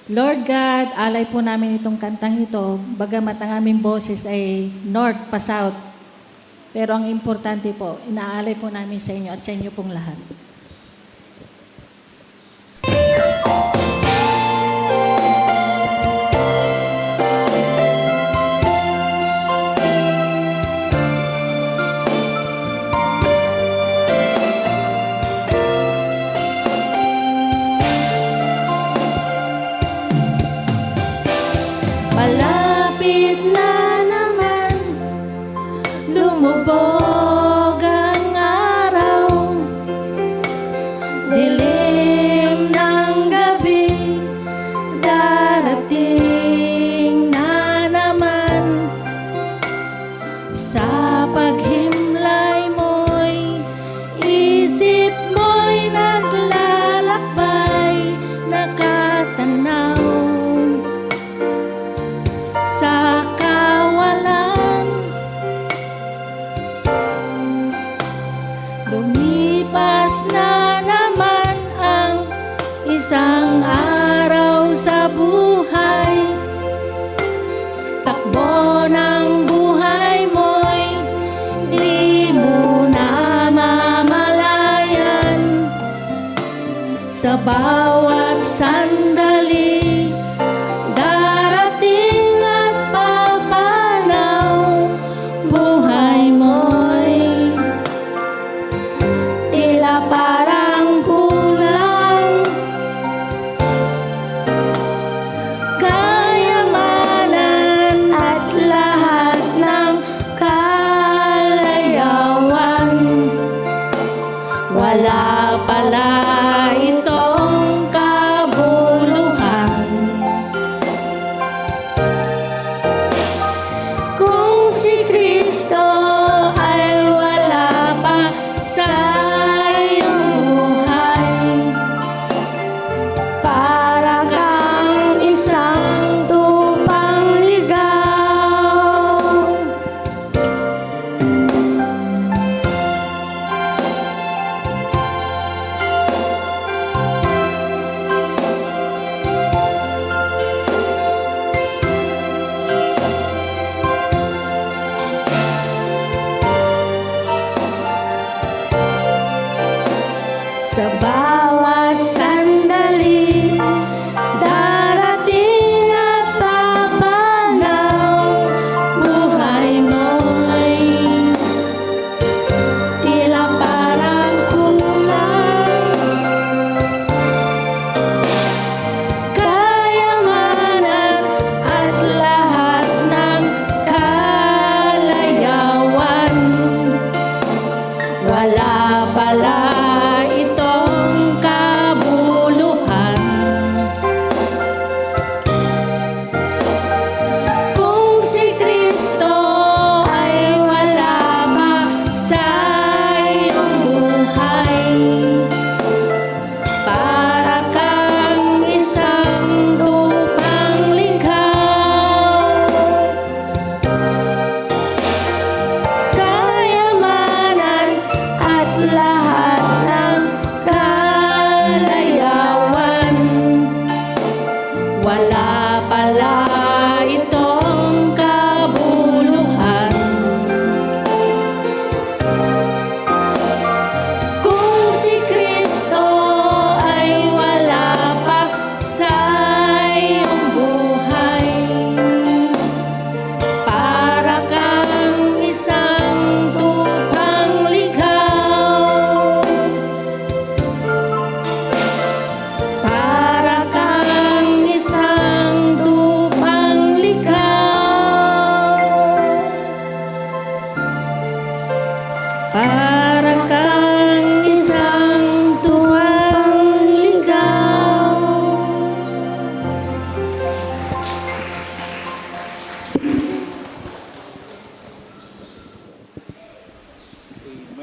Lord God, alay po namin itong kantang ito, bagamat ang aming boses ay north pa south. Pero ang importante po, inaalay po namin sa inyo at sa inyo pong lahat. Malapit na naman lumubog ang araw, dilim ng gabi, darating na naman. Sa paghimlay mo'y isip mo'y naglalakbay, nakatanaw sa kawalan. Lumipas na naman ang isang araw sa buhay. Takbo ng buhay mo'y di mo na mamalayan. Sa bawat sandali, darating at papanaw, buhay mo'y tila parang kulang. Kayamanan at lahat ng kalayawan, wala pala itong kabuluhan.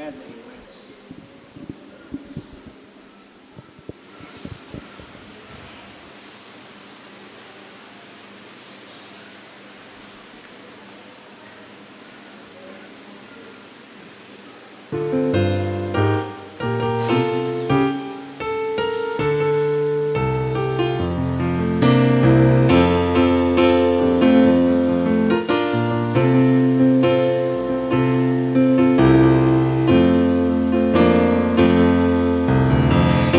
Amen.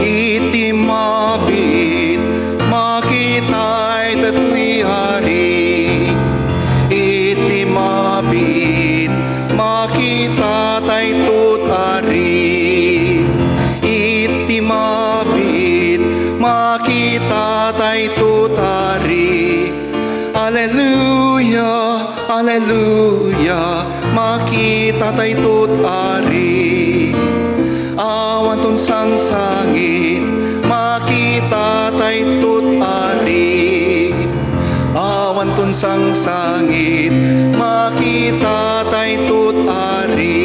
Iti mabit, makita'y tato'y hari. Iti mabit, makita ta'y tutari. Iti mabit, makita ta'y tutari. Alleluia, alleluia, makita ta'y tutari. Awan tun sang sangit, makita tay tutari. Awan tun sang sangit, makita tay tutari.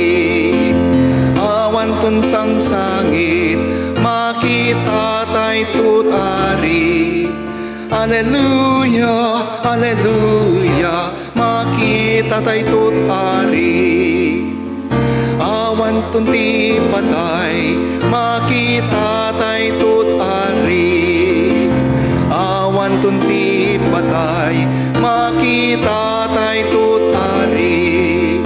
Awan tun sang sangit, makita tay tutari. Alleluia, alleluia, makita tay tutari. Awan tunti patay, makita tay tutari. Awan tunti patay, makita tay tutari.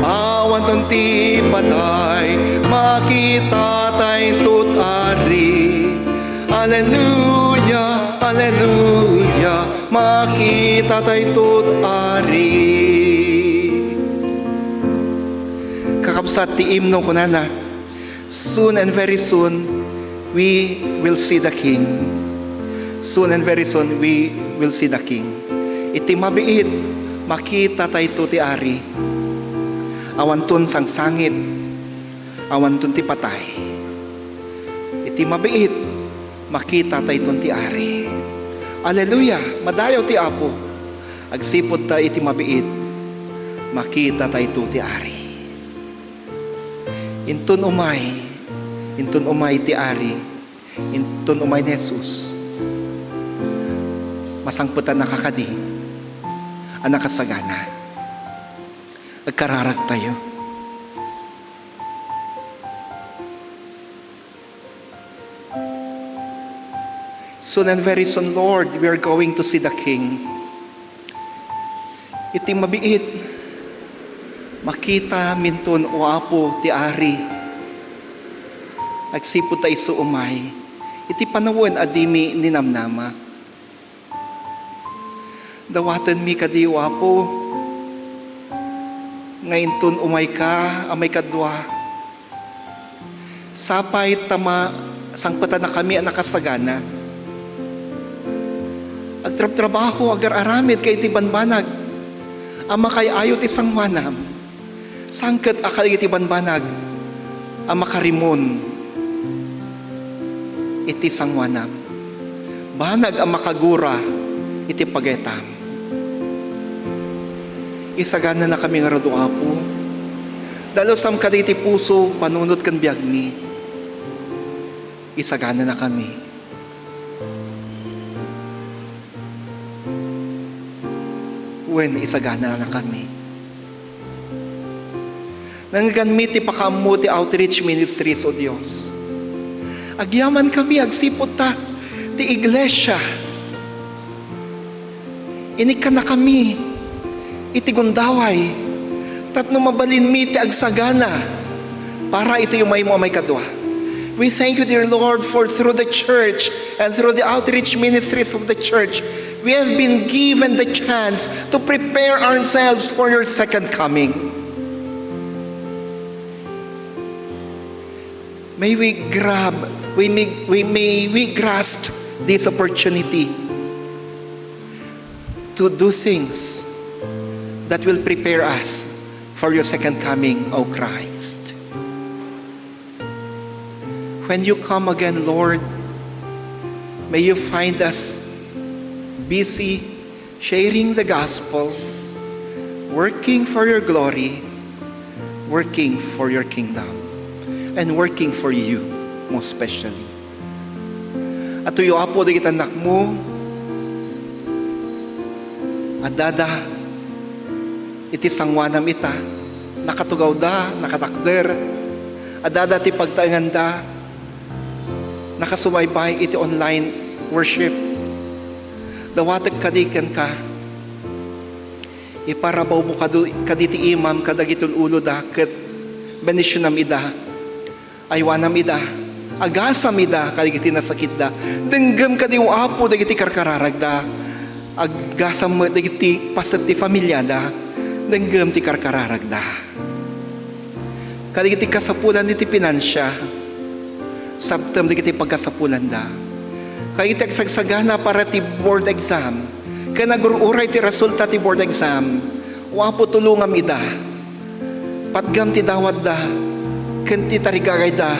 Awan tunti patay, makita tay tutari. Alleluia, alleluia, makita tay tutari. Kakabsat ti imno ko na, soon and very soon, we will see the King. Soon and very soon, we will see the King. Iti mabiit, makita tayo ti ari. Awantun sang sangit, awantun ti patay. Iti mabiit, makita tayo ti ari. Alleluia, madayaw ti Apo. Agsipot tayo iti mabiit, makita tayo ti ari. Intun umay ti ari, intun umay ni Jesus. Masangputan nakakadi, ang nakasagana. Agkararag tayo. Soon and very soon, Lord, we are going to see the King. Iti mabiit, makita mintun o Apo ti ari. Agsipod tayo so umay. Iti panawon adimi ni namnama. Dawatan mi kadi o Apo. Ngayon tun umay ka, amay kadwa. Sapay tama, sangpata na kami ang nakasagana. Agtrab-trabaho, agar-aramid kay iti banbanag. Ama kay ayot isang wanam. Sangkat akal iti banbanag, ang makarimon, iti sangwanam. Banag ang makagura, iti pagetam. Isagana na kami nga rado Apo. Dalosam ka iti puso, panunod kan biyag mi. Isagana na kami. When isagana na kami. Nangganmiti pa kamo ti outreach ministries o Diyos. Agyaman kami, agsipot ta, ti iglesia. Inika na kami, iti gundaway, tapno mabalin mi ti agsagana, para ito yung may mo may kadwa. We thank you, dear Lord, for through the church and through the outreach ministries of the church, we have been given the chance to prepare ourselves for your second coming. May we grasp this opportunity to do things that will prepare us for your second coming, O Christ. When you come again, Lord, may you find us busy sharing the gospel, working for your glory, working for your kingdom and working for you most especially. At tuyo apo dagiti anak mo, adada iti sangwanam ita, nakatugaw da, nakatakder, adada ti pagtaengan da, nakasubaybay iti online worship. Dawatag kadikan ka, iparabaw mo kaditi imam kadagitul ulo da, ket benisyon ida, aywanam ida, agasam ida, kadagiti nasakit da, denggam kadiw apo dagiti karkararag da, agasam mo dagiti pasat ti familia da, denggam ti karkararag da. Kadagiti kasapulan iti pinansya, sabtem dagiti pagkasapulan da. Kadagiti agsagsagana para ti board exam, kaya nagururay ti resulta ti board exam, wapo tulungam ida, patgam ti dawat da, ken ti tarigagay da,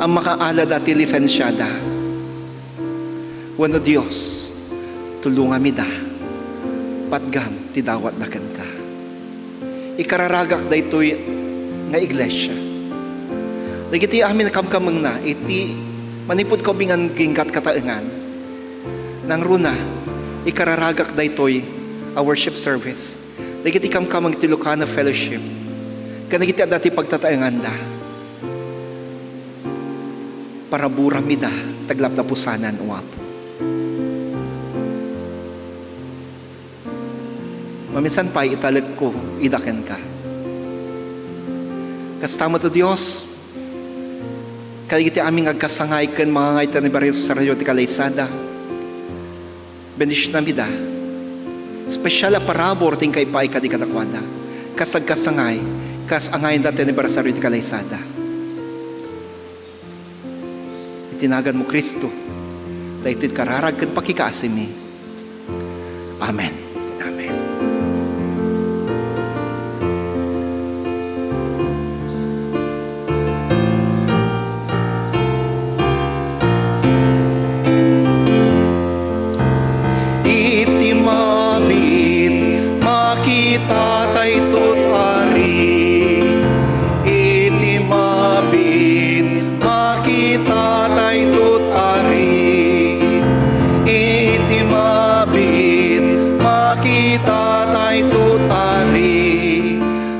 ang makaala da ti lisensyada. Wano Diyos, tulungam ida, patgam ti dawat da ken ka. Ikararagak da ito'y nga iglesia. Dagiti amin kamkamang na, iti manipod ko bingan gingkat kataengan, nang runa, ikararagak da ito'y a worship service. Dagiti kamkamang ti Lucana Fellowship, kanagiti adati pagtataengan da, para buram ida, taglap na pusanan uwapo. Maminsan pa italag ko, idaken ka. Kastama to Diyos, kaya iti aming agkasangay ken mga ngaytan ni Barrio sa radyo ti Kalaysada. Bendish na mida. Special a parabor ting kay paay kadi kadakwada. Kasagkasangay, kas angay dati ni Barrio sa radyo ti Kalaysada. Itinagan mo Kristo, dahil ito'y kararag ken pakikaasimi. Amen.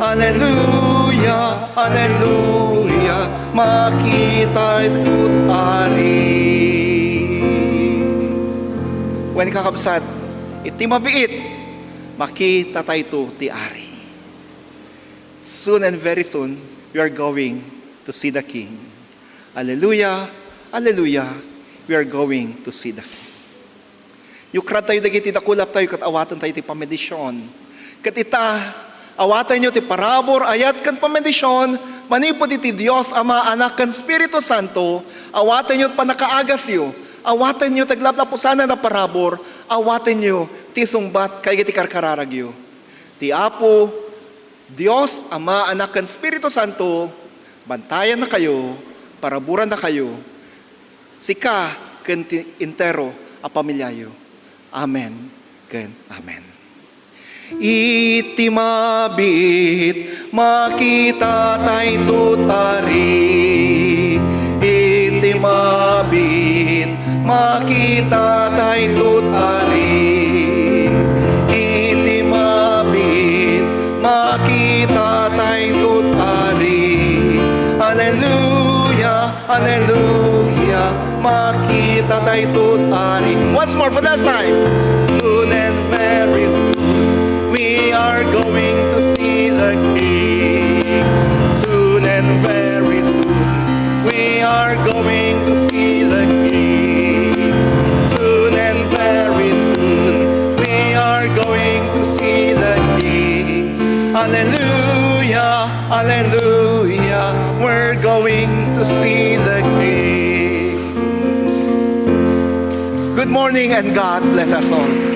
Hallelujah, hallelujah, makita ito't ari. When kakabsat, iti mabiit, makita tayo ti ari. Soon and very soon, we are going to see the King. Hallelujah, hallelujah, we are going to see the King. Yukrat tayo dagiti dakulap tayo kat awatan tayo ti pamedisyon. Kat ita, awatan nyo ti parabor, ayat kan pamedisyon, manipod iti Diyos, Ama, Anak, kan Espiritu Santo, awatan nyo panakaagas yo, awatan nyo taglap na pusana na parabor, awatan nyo ti sungbat kay iti karkararag yo. Ti Apo, Diyos, Ama, Anak, kan Espiritu Santo, bantayan na kayo, paraburan na kayo, sika, kan intero, a pamilyayo. Amen, ken amen. Iti mabit, makita tayo tari. Iti mabit, makita tayo tari. Iti mabit, makita tayo tari. Hallelujah, hallelujah, makita tayo tari. Once more for that time. Soon and very soon, we are going to see the King. Soon and very soon, we are going to see the King. Soon and very soon, we are going to see the King. Hallelujah, hallelujah, we're going to see the King. Good morning and God bless us all.